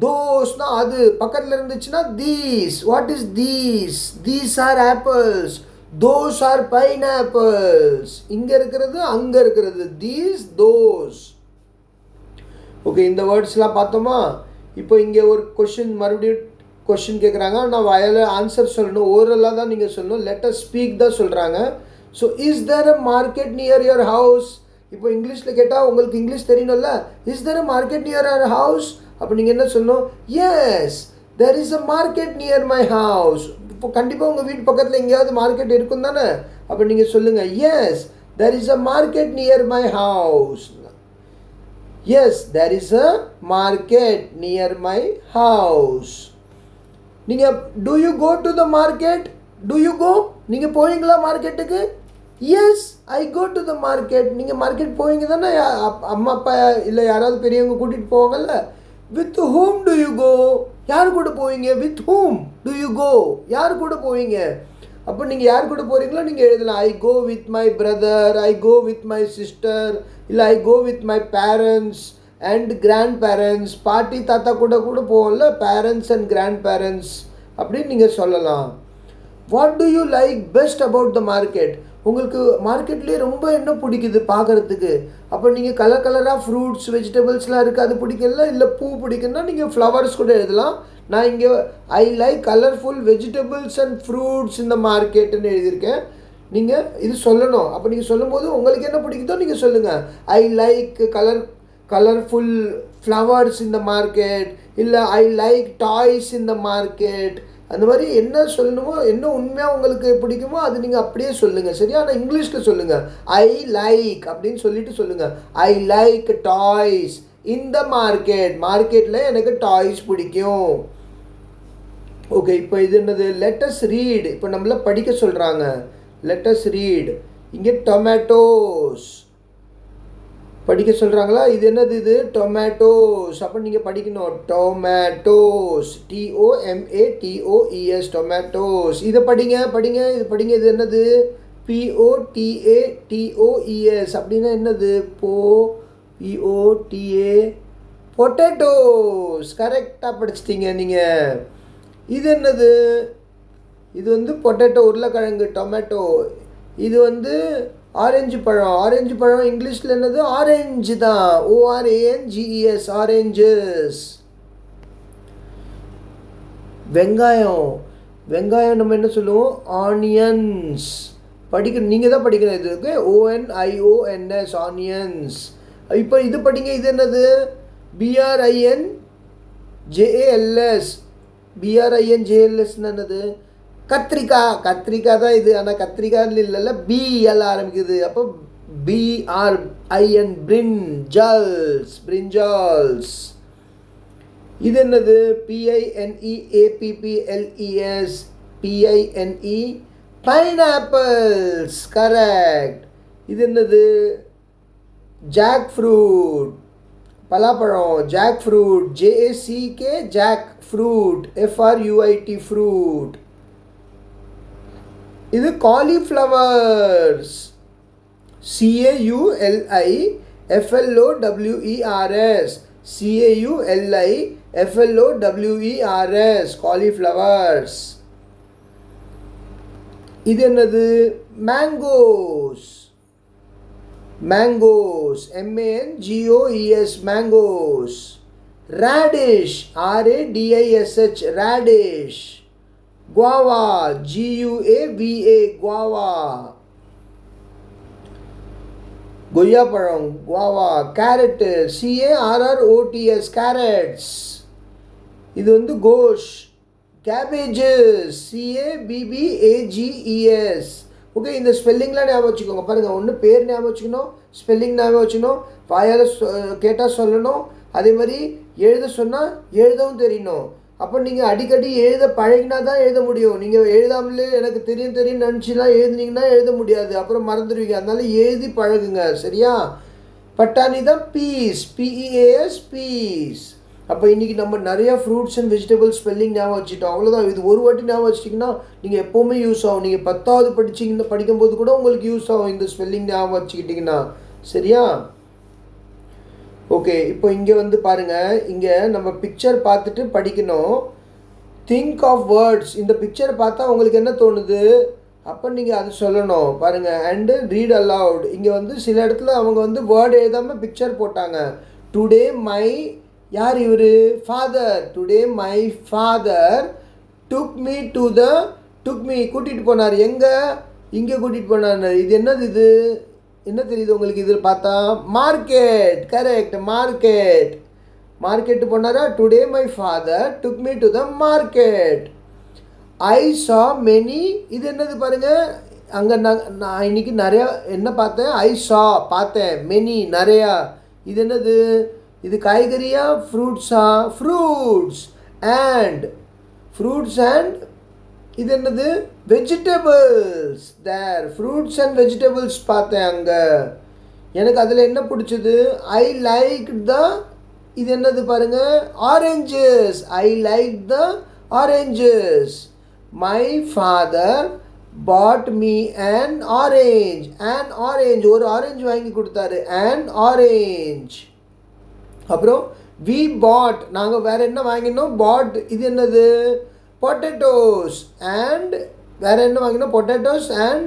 தோஸ்னா அது பக்கத்தில் இருந்துச்சுன்னா these. What is these? These are apples, those are pineapples. இங்கே இருக்கிறது அங்கே இருக்கிறது, தீஸ், தோஸ். ஓகே, இந்த வேர்ட்ஸ்லாம் பார்த்தோமா. இப்போ இங்கே ஒரு கொஷின், மறுபடியும் கொஷின் கேட்குறாங்க. நான் வயல ஆன்சர் சொல்லணும், ஓரலாக தான் நீங்கள் சொல்லணும். லெட்டர் ஸ்பீக் தான் சொல்கிறாங்க. So is there a market near your house? இப்போ இங்கிலீஷில் கேட்டால் உங்களுக்கு இங்கிலீஷ் தெரியணும்ல. Is there a market near our house? அப்போ நீங்கள் என்ன சொல்லணும்? Yes, there is a market near my house. இப்போ கண்டிப்பாக உங்கள் வீட்டு பக்கத்தில் எங்கேயாவது மார்க்கெட் இருக்கும் தானே. அப்போ நீங்கள் சொல்லுங்கள், yes, there is a market near my house. Yes, there is a market near my house. நீங்கள் do you go to the market? Do you go? நீங்கள் போவீங்களா மார்க்கெட்டுக்கு? Yes, I go to the market. நீங்கள் market போவீங்க தானே, அம்மா அப்பா இல்லை யாராவது பெரியவங்க கூட்டிகிட்டு போவாங்கல்ல. With whom do you go? யார் கூட போவீங்க? With whom do you go? யார் கூட போவீங்க? அப்போ நீங்கள் யார் கூட போகிறீங்களோ நீங்கள் எழுதலாம். I go with my brother, I go with my sister, இல்லை I go with my parents and grandparents. பாட்டி தாத்தா கூட கூட போவோம்ல, பேரண்ட்ஸ் அண்ட் கிராண்ட் பேரண்ட்ஸ் அப்படின்னு நீங்கள் சொல்லலாம். What do you like best about the market? உங்களுக்கு மார்க்கெட்லேயே ரொம்ப என்ன பிடிக்குது பார்க்குறதுக்கு? அப்போ நீங்கள் கலர் கலராக ஃப்ரூட்ஸ் வெஜிடபிள்ஸ்லாம் இருக்குது, அது பிடிக்கல. இல்லை பூ பிடிக்குன்னா நீங்கள் ஃப்ளவர்ஸ் கூட எழுதலாம். நான் இங்கே I like colourful vegetables and fruits இந்த மார்க்கெட்டுன்னு எழுதியிருக்கேன். நீங்கள் இது சொல்லணும். அப்போ நீங்கள் சொல்லும்போது உங்களுக்கு என்ன பிடிக்குதோ நீங்கள் சொல்லுங்கள். ஐ லைக் கலர்ஃபுல் ஃப்ளவர்ஸ் இந்த மார்க்கெட், இல்லை ஐ லைக் டாய்ஸ் இந்த மார்க்கெட். அந்த மாதிரி என்ன சொல்லணுமோ, என்ன உண்மையாக உங்களுக்கு பிடிக்குமோ அது நீங்கள் அப்படியே சொல்லுங்கள், சரியா? ஆனால் இங்கிலீஷில் சொல்லுங்கள். ஐ லைக் அப்படின்னு சொல்லிட்டு சொல்லுங்கள். ஐ லைக் டாய்ஸ் இந்த மார்க்கெட். மார்க்கெட்டில் எனக்கு டாய்ஸ் பிடிக்கும். ஓகே, இப்போ இது என்னது? Let's read. இப்போ நம்மள படிக்க சொல்கிறாங்க. Lettuce read. இங்கே டொமேட்டோஸ் படிக்க சொல்கிறாங்களா? இது என்னது? இது டொமேட்டோஸ். அப்போ நீங்கள் படிக்கணும். Tomatoes, TOMATOES, tomatoes. இதை படிங்க படிங்க, இது படிங்க. இது என்னது? POTATOES அப்படின்னா என்னது? POTA, potatoes. கரெக்டாக படிச்சிட்டிங்க நீங்கள். இது என்னது? இது வந்து பொட்டேட்டோ, உருளைக்கிழங்கு, டொமேட்டோ. இது வந்து ஆரஞ்சு பழம். ஆரஞ்சு பழம் இங்கிலீஷில் என்னது? ஆரஞ்சு தான். ORANGES, oranges. வெங்காயம். வெங்காயம் நம்ம என்ன சொல்லுவோம்? ஆனியன்ஸ். படிக்கணும், நீங்கள் தான் படிக்கணும். இதுக்கு ONIONS, ஆனியன்ஸ். இப்போ இது படிங்க. இது என்னது? BRINJALS. BRINJALSன்னு என்னது? கத்திரிக்காய். கத்திரிக்காய் தான் இது. ஆனால் கத்திரிக்காய் இல்லைல்ல, BL ஆரம்பிக்குது. அப்போ BRIN, பிரிஞ்சால்ஸ், பிரிஞ்சால்ஸ். இது என்னது? PINEAPPLES, PINE, pineapples. கரெக்ட். இது என்னது? ஜாக் ஃப்ரூட், பலாப்பழம். Jack fruit, JACK, jack fruit, FRUIT, fruit. இது காலிஃப்ளவர்ஸ், CAULIFLOWERS, CAULIFLOWERS, காலிஃப்ளவர்ஸ். இது என்னது? Mangoes. Mangoes, MANGOES, mangoes. Radish, RADISH, radish. guava, GUAVA, guava. கொய்யாப்பழம், guava. Carrot, CARROTS, carrots. இது வந்து Ghosh. Cabbages, CABBAGES. Okay, இந்த ஸ்பெல்லிங்லாம் ஞாபகம் வச்சுக்கோங்க. பாருங்கள், ஒன்று பேர் ஞாபகம் வச்சுக்கணும், ஸ்பெல்லிங் ஞாபகம் வச்சுக்கணும், வாயால் கேட்டால் சொல்லணும், அதே மாதிரி எழுத சொன்னால் எழுதவும் தெரியணும். அப்போ நீங்கள் அடிக்கடி எழுத பழகினா தான் எழுத முடியும். நீங்கள் எழுதாமலே எனக்கு தெரியும் நினச்சிலாம் எழுதுனீங்கன்னா எழுத முடியாது, அப்புறம் மறந்துடுவீங்க. அதனால எழுதி பழகுங்க, சரியா? பட்டாணி தான் பீஸ், PEAS, பீஸ். அப்போ இன்றைக்கி நம்ம நிறையா ஃப்ரூட்ஸ் அண்ட் வெஜிடபிள்ஸ் ஸ்பெல்லிங் ஞாபகம் வச்சுட்டோம். அவ்வளோதான். இது ஒரு வாட்டி ஞாபகம் வச்சிட்டிங்கன்னா நீங்கள் எப்போவுமே யூஸ் ஆகும். நீங்கள் 10வது படிக்கும்போது கூட உங்களுக்கு யூஸ் ஆகும் இந்த ஸ்பெல்லிங் ஞாபகம் வச்சுக்கிட்டிங்கன்னா, சரியா? ஓகே, இப்போ இங்கே வந்து பாருங்கள், இங்கே நம்ம பிக்சர் பார்த்துட்டு படிக்கணும். Think of words. இந்த பிக்சரை பார்த்தா உங்களுக்கு என்ன தோணுது, அப்போ நீங்கள் அது சொல்லணும். பாருங்கள், அண்டு ரீட் அலவுட். இங்கே வந்து சில இடத்துல அவங்க வந்து வேர்டு எழுதாமல் பிக்சர் போட்டாங்க. டுடே மை, யார் இவர், father. Today my father took me கூட்டிகிட்டு போனார். எங்கே? இங்கே கூட்டிகிட்டு போனார். இது என்னது, இது என்ன தெரியுது உங்களுக்கு இதில் பார்த்தா? மார்க்கெட். கரெக்ட், மார்க்கெட்டு போனாரா? Today my father took me to the market. I saw many. இது என்னது பாருங்கள், அங்கே நான் இன்னைக்கு நிறையா என்ன பார்த்தேன்? ஐ சா பார்த்தேன், மெனி நிறையா. இது என்னது? இது காய்கறியா ஃப்ரூட்ஸா? ஃப்ரூட்ஸ் அண்ட் இது என்னது? Vegetables. There fruits and vegetables பார்த்தேன் அங்கே. எனக்கு அதில் என்ன பிடிச்சது? ஐ லைக் த, இது என்னது பாருங்கள்? Oranges. I like the oranges. My father bought me an orange. ஒரு ஆரஞ்சு வாங்கி கொடுத்தாரு. An orange. அப்புறம் வி பாட், நாங்கள் வேறு என்ன வாங்கினோம்? பாட். இது என்னது? பொட்டேட்டோஸ். அண்ட் வேறு என்ன வாங்கினோம்? Potatoes and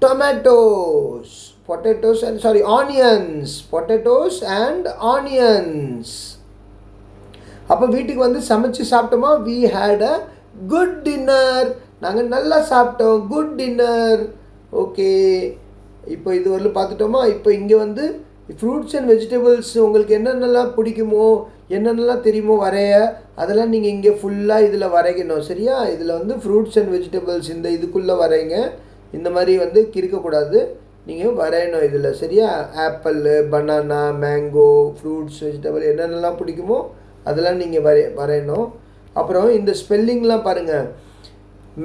tomatoes. Onions. Potatoes and onions. அப்போ வீட்டுக்கு வந்து சமைச்சு சாப்பிட்டோமா? We had a good dinner. நாங்கள் நல்லா சாப்பிட்டோம், குட் டின்னர். ஓகே, இப்போ இது வரலும் பார்த்துட்டோமா? இப்போ இங்கே வந்து ஃப்ரூட்ஸ் அண்ட் வெஜிடபிள்ஸ் உங்களுக்கு என்னென்னலாம் பிடிக்குமோ, என்னென்னலாம் தெரியுமோ வரைய, அதெல்லாம் நீங்கள் இங்கே ஃபுல்லாக இதில் வரைக்கணும், சரியா? இதில் வந்து ஃப்ரூட்ஸ் அண்ட் வெஜிடபிள்ஸ் இந்த இதுக்குள்ளே வரைங்க. இந்த மாதிரி வந்து கிறுக்கக்கூடாது, நீங்கள் வரையணும் இதில், சரியா? Apple, banana, mango, fruits, vegetable என்னென்னலாம் பிடிக்குமோ அதெல்லாம் நீங்கள் வரையணும். அப்புறம் இந்த ஸ்பெல்லிங்லாம் பாருங்கள்.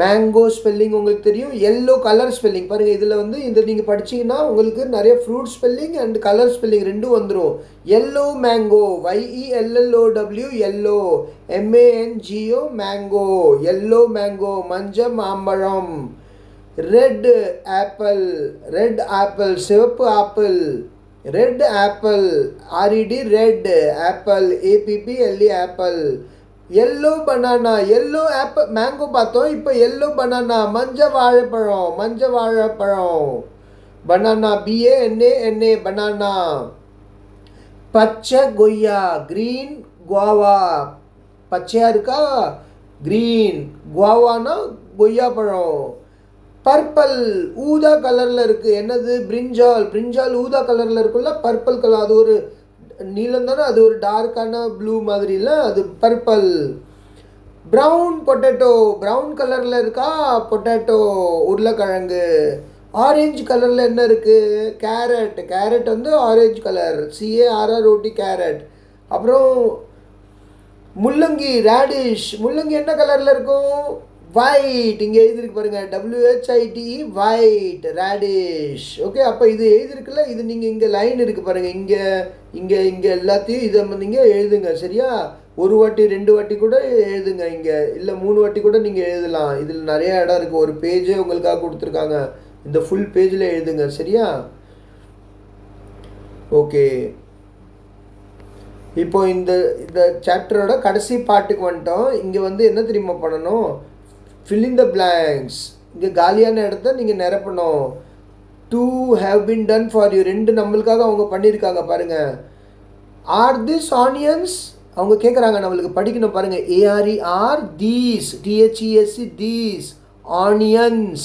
மேங்கோ ஸ்பெல்லிங் உங்களுக்கு தெரியும், எல்லோ கலர் ஸ்பெல்லிங் பாருங்கள். இதில் வந்து இந்த நீங்கள் படிச்சிங்கன்னா உங்களுக்கு நிறைய fruit spelling and colour spelling ரெண்டும் வந்துடும். Yellow mango, YELLOW, yellow, MANGO mango, yellow mango. மஞ்சள் மாம்பழம். ரெட் ஆப்பிள், சிவப்பு apple. Red apple, RED, red apple, APPLE apple. Yellow banana, yellow apple, mango பார்த்தோம். இப்போ எல்லோ பனானா, மஞ்சள் வாழைப்பழம். Banana, BANANA, banana. பச்சை கொய்யா, கிரீன் குவாவா. பச்சையாக இருக்கா? கிரீன். குவாவானா கொய்யாப்பழம். பர்பிள், ஊதா கலரில் இருக்குது. என்னது? பிரிஞ்சால் ஊதா கலரில் இருக்குல்ல, பர்பிள் கலர். அது ஒரு நீலம் தானே, அது ஒரு டார்க்கான ப்ளூ மாதிரி இல்லை, அது பர்பிள். ப்ரௌன் பொட்டேட்டோ, ப்ரௌன் கலரில் இருக்கா பொட்டேட்டோ, உருளைக்கிழங்கு. ஆரஞ்சு கலரில் என்ன இருக்குது? கேரட் வந்து ஆரஞ்சு கலர், CARROT, கேரட். அப்புறம் முள்ளங்கி, ரேடிஷ். முள்ளங்கி என்ன கலரில் இருக்கும்? ஒயிட். இங்கே எழுதிருக்கு பாருங்கள், WHITE, ஒயிட், ரேடிஷ். ஓகே, அப்போ இது எழுதிருக்குல்ல, இது நீங்கள் இங்கே லைன் இருக்குது பாருங்கள், இங்கே எல்லாத்தையும் இதை நீங்கள் எழுதுங்க, சரியா? ஒரு வாட்டி 2 வாட்டி கூட எழுதுங்க, இங்கே இல்லை 3 வாட்டி கூட நீங்கள் எழுதலாம். இதில் நிறைய இடம் இருக்குது, ஒரு பேஜே உங்களுக்காக கொடுத்துருக்காங்க, இந்த ஃபுல் பேஜில் எழுதுங்க, சரியா? ஓகே, இப்போ இந்த சாப்டரோட கடைசி பாட்டுக்கு வந்துட்டோம். இங்கே வந்து என்ன தெரியுமா பண்ணணும்? fill in the blanks. இங்கே காலியான இடத்த நீங்கள் நிரப்பணும். to have been done for you, 2 நம்மளுக்காக அவங்க பண்ணியிருக்காங்க பாருங்கள். are these onions? அவங்க கேட்குறாங்க, நம்மளுக்கு படிக்கணும் பாருங்கள். ARER, these, THESE, these, onions.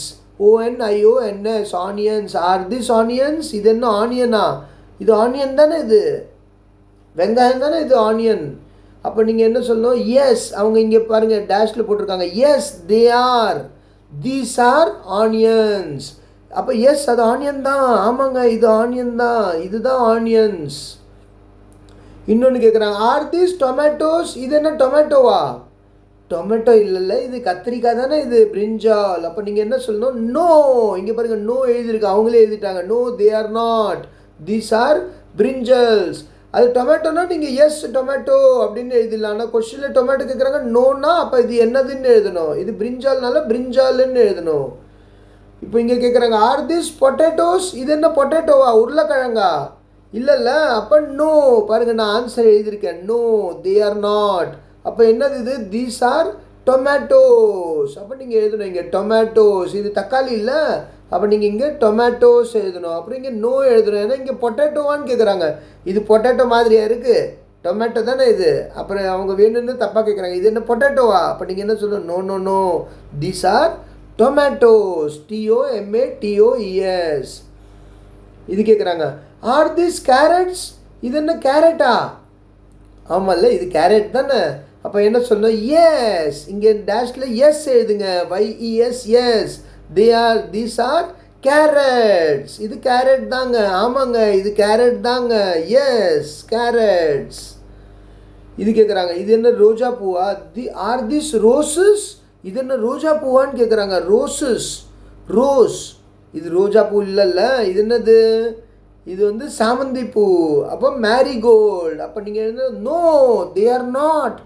ONIONS onions. Are this onions? இது என்ன ஆனியனா? இது ஆனியன் தானே, இது வெங்காயம் தானே, இது ஆனியன். அப்போ நீங்கள் என்ன சொல்லணும்? எஸ், அவங்க இங்கே பாருங்கள் டேஷில் போட்டிருக்காங்க. Yes they are, these are onions. அப்போ எஸ் அது ஆனியன் தான், ஆமாங்க இது ஆனியன் தான், இதுதான் ஆனியன்ஸ். இன்னொன்று கேட்குறாங்க, ஆர் தீஸ் டொமேட்டோஸ்? இது என்ன டொமேட்டோவா? டொமேட்டோ இல்லைல்ல, இது கத்திரிக்காய் தானே, இது பிரிஞ்சால். அப்போ நீங்கள் என்ன சொல்லணும்? நோ. இங்கே பாருங்கள் நோ எழுதியிருக்கு, அவங்களே எழுதிட்டாங்க. No they are not, these are brinjals. அது டொமேட்டோனா நீங்கள் எஸ் டொமேட்டோ அப்படின்னு எழுதிடலாம். ஆனால் கொஸ்டினில் டொமேட்டோ கேட்குறாங்க நோனா, அப்போ இது என்னதுன்னு எழுதணும். இது பிரிஞ்சால்னால பிரிஞ்சால்னு எழுதணும். இப்போ இங்கே கேட்குறாங்க, ஆர் திஸ் பொட்டேட்டோஸ்? இது என்ன பொட்டேட்டோவா? உருளைக்கிழங்கா? இல்லைல்ல, அப்போ நோ. பாருங்கள் நான் ஆன்சர் எழுதியிருக்கேன். No they are not. அப்போ என்னது இது? These are tomatoes. அப்போ நீங்கள் எழுதணும் இங்கே டொமேட்டோஸ். இது தக்காளி இல்லை, அப்போ நீங்கள் இங்கே டொமேட்டோஸ் எழுதணும். அப்புறம் இங்கே நோ எழுதணும். ஏன்னா இங்கே பொட்டேட்டோவான்னு கேட்குறாங்க. இது பொட்டேட்டோ மாதிரியா இருக்குது? டொமேட்டோ தானே இது. அப்புறம் அவங்க வேணும்னு தப்பாக கேட்குறாங்க, இது என்ன பொட்டேட்டோவா? அப்போ நீங்கள் என்ன சொல்லணும்? No no no, these are tomatoes. TOMATOES. இது கேட்குறாங்க, ஆர் திஸ் கேரட்ஸ்? இது என்ன கேரட்டா? ஆமாம்ல, இது கேரட் தானே. அப்போ என்ன சொல்லணும்? எஸ். இங்கே டேஷில் எஸ் எழுதுங்க. YES, yes. These are carrots. இது கேரட் தாங்க, ஆமாங்க இது கேரட் தாங்க. Yes carrots. இது கேட்குறாங்க, இது என்ன ரோஜா பூவா? Are this roses? இது என்ன ரோஜா பூவான்னு கேட்குறாங்க. Roses, rose. இது ரோஜா பூ இல்லைல்ல, இது என்னது? இது வந்து சாமந்தி பூ. அப்போ மேரிகோல்டு. அப்போ நீங்கள் என்ன? No they are not,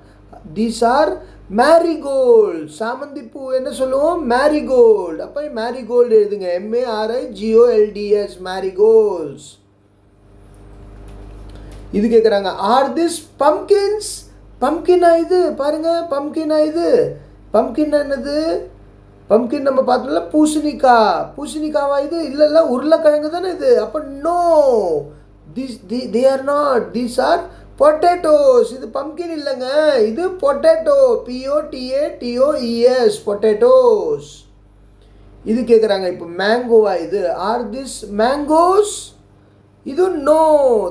these are marigold. சாமந்தி பூ என்ன சொல்லுவோம்? மேரிகோல்டு. அப்போ மேரிகோல்டு எழுதுங்க. MARIGOLDS, மேரிகோல்ட்ஸ். இது கேட்குறாங்க, ஆர் திஸ் பம்கின்ஸ்? பம்கினா இது? பாருங்க பம்கினா இது? பம்கின் என்னது? பம்கின் நம்ம பார்த்தோம்ல பூசணிக்காய். பூசணிக்காவா இது? இல்லைல்ல, உருளைக்கிழங்கு தானே இது. அப்போ no, they are not, these are potatoes. இது பம்கின் இல்லைங்க, இது பொட்டேட்டோ. POTATOES, potatoes. இது கேட்குறாங்க இப்போ மேங்கோவா இது? Are this mangoes? இது நோ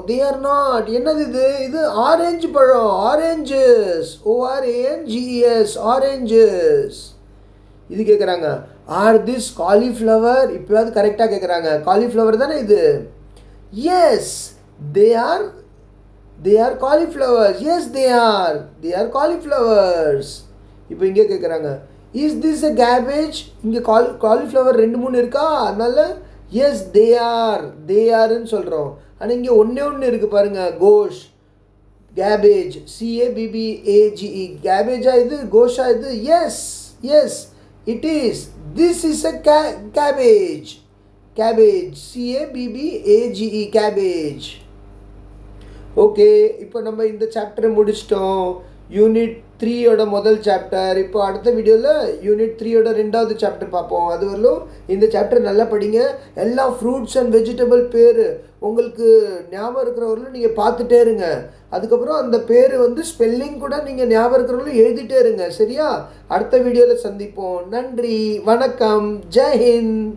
தே ஆர் நாட். என்னது இது? இது ஆரஞ்சு பழம், ஆரஞ்சஸ். ORANGES, oranges. இது கேட்குறாங்க, ஆர் திஸ் காலிஃப்ளவர்? இப்போயாவது கரெக்டாக கேட்குறாங்க. காலிஃப்ளவர் தானே இது? Yes they are cauliflowers. Yes they are cauliflowers. இப்போ இங்கே கேட்குறாங்க, இஸ் திஸ் அ கேபேஜ்? இங்கே காலிஃப்ளவர் 2-3 இருக்கா, அதனால எஸ் தே ஆர்ன்னு சொல்கிறோம். ஆனால் இங்கே ஒன்று இருக்குது பாருங்கள், கோஷ், கேபேஜ், CABBAGE. கேபேஜா இது? கோஷா இது? Yes yes it is. This is a cabbage. Cabbage, CABBAGE, cabbage. ஓகே, இப்போ நம்ம இந்த சாப்டரை முடிச்சிட்டோம். யூனிட் 3யோட முதல் சாப்டர். இப்போ அடுத்த வீடியோவில் யூனிட் 3யோட 2வது சாப்டர் பார்ப்போம். அது வரலும் இந்த சாப்டர் நல்லா படிங்க. எல்லா ஃப்ரூட்ஸ் அண்ட் வெஜிடபிள் பேர் உங்களுக்கு ஞாபகம் இருக்கிறவர்களும் நீங்கள் பார்த்துட்டே இருங்க. அதுக்கப்புறம் அந்த பேர் வந்து ஸ்பெல்லிங் கூட நீங்கள் ஞாபகம் இருக்கிறவங்களும் எழுதிட்டே இருங்க. சரியா? அடுத்த வீடியோவில் சந்திப்போம். நன்றி, வணக்கம், ஜெய் ஹிந்த்.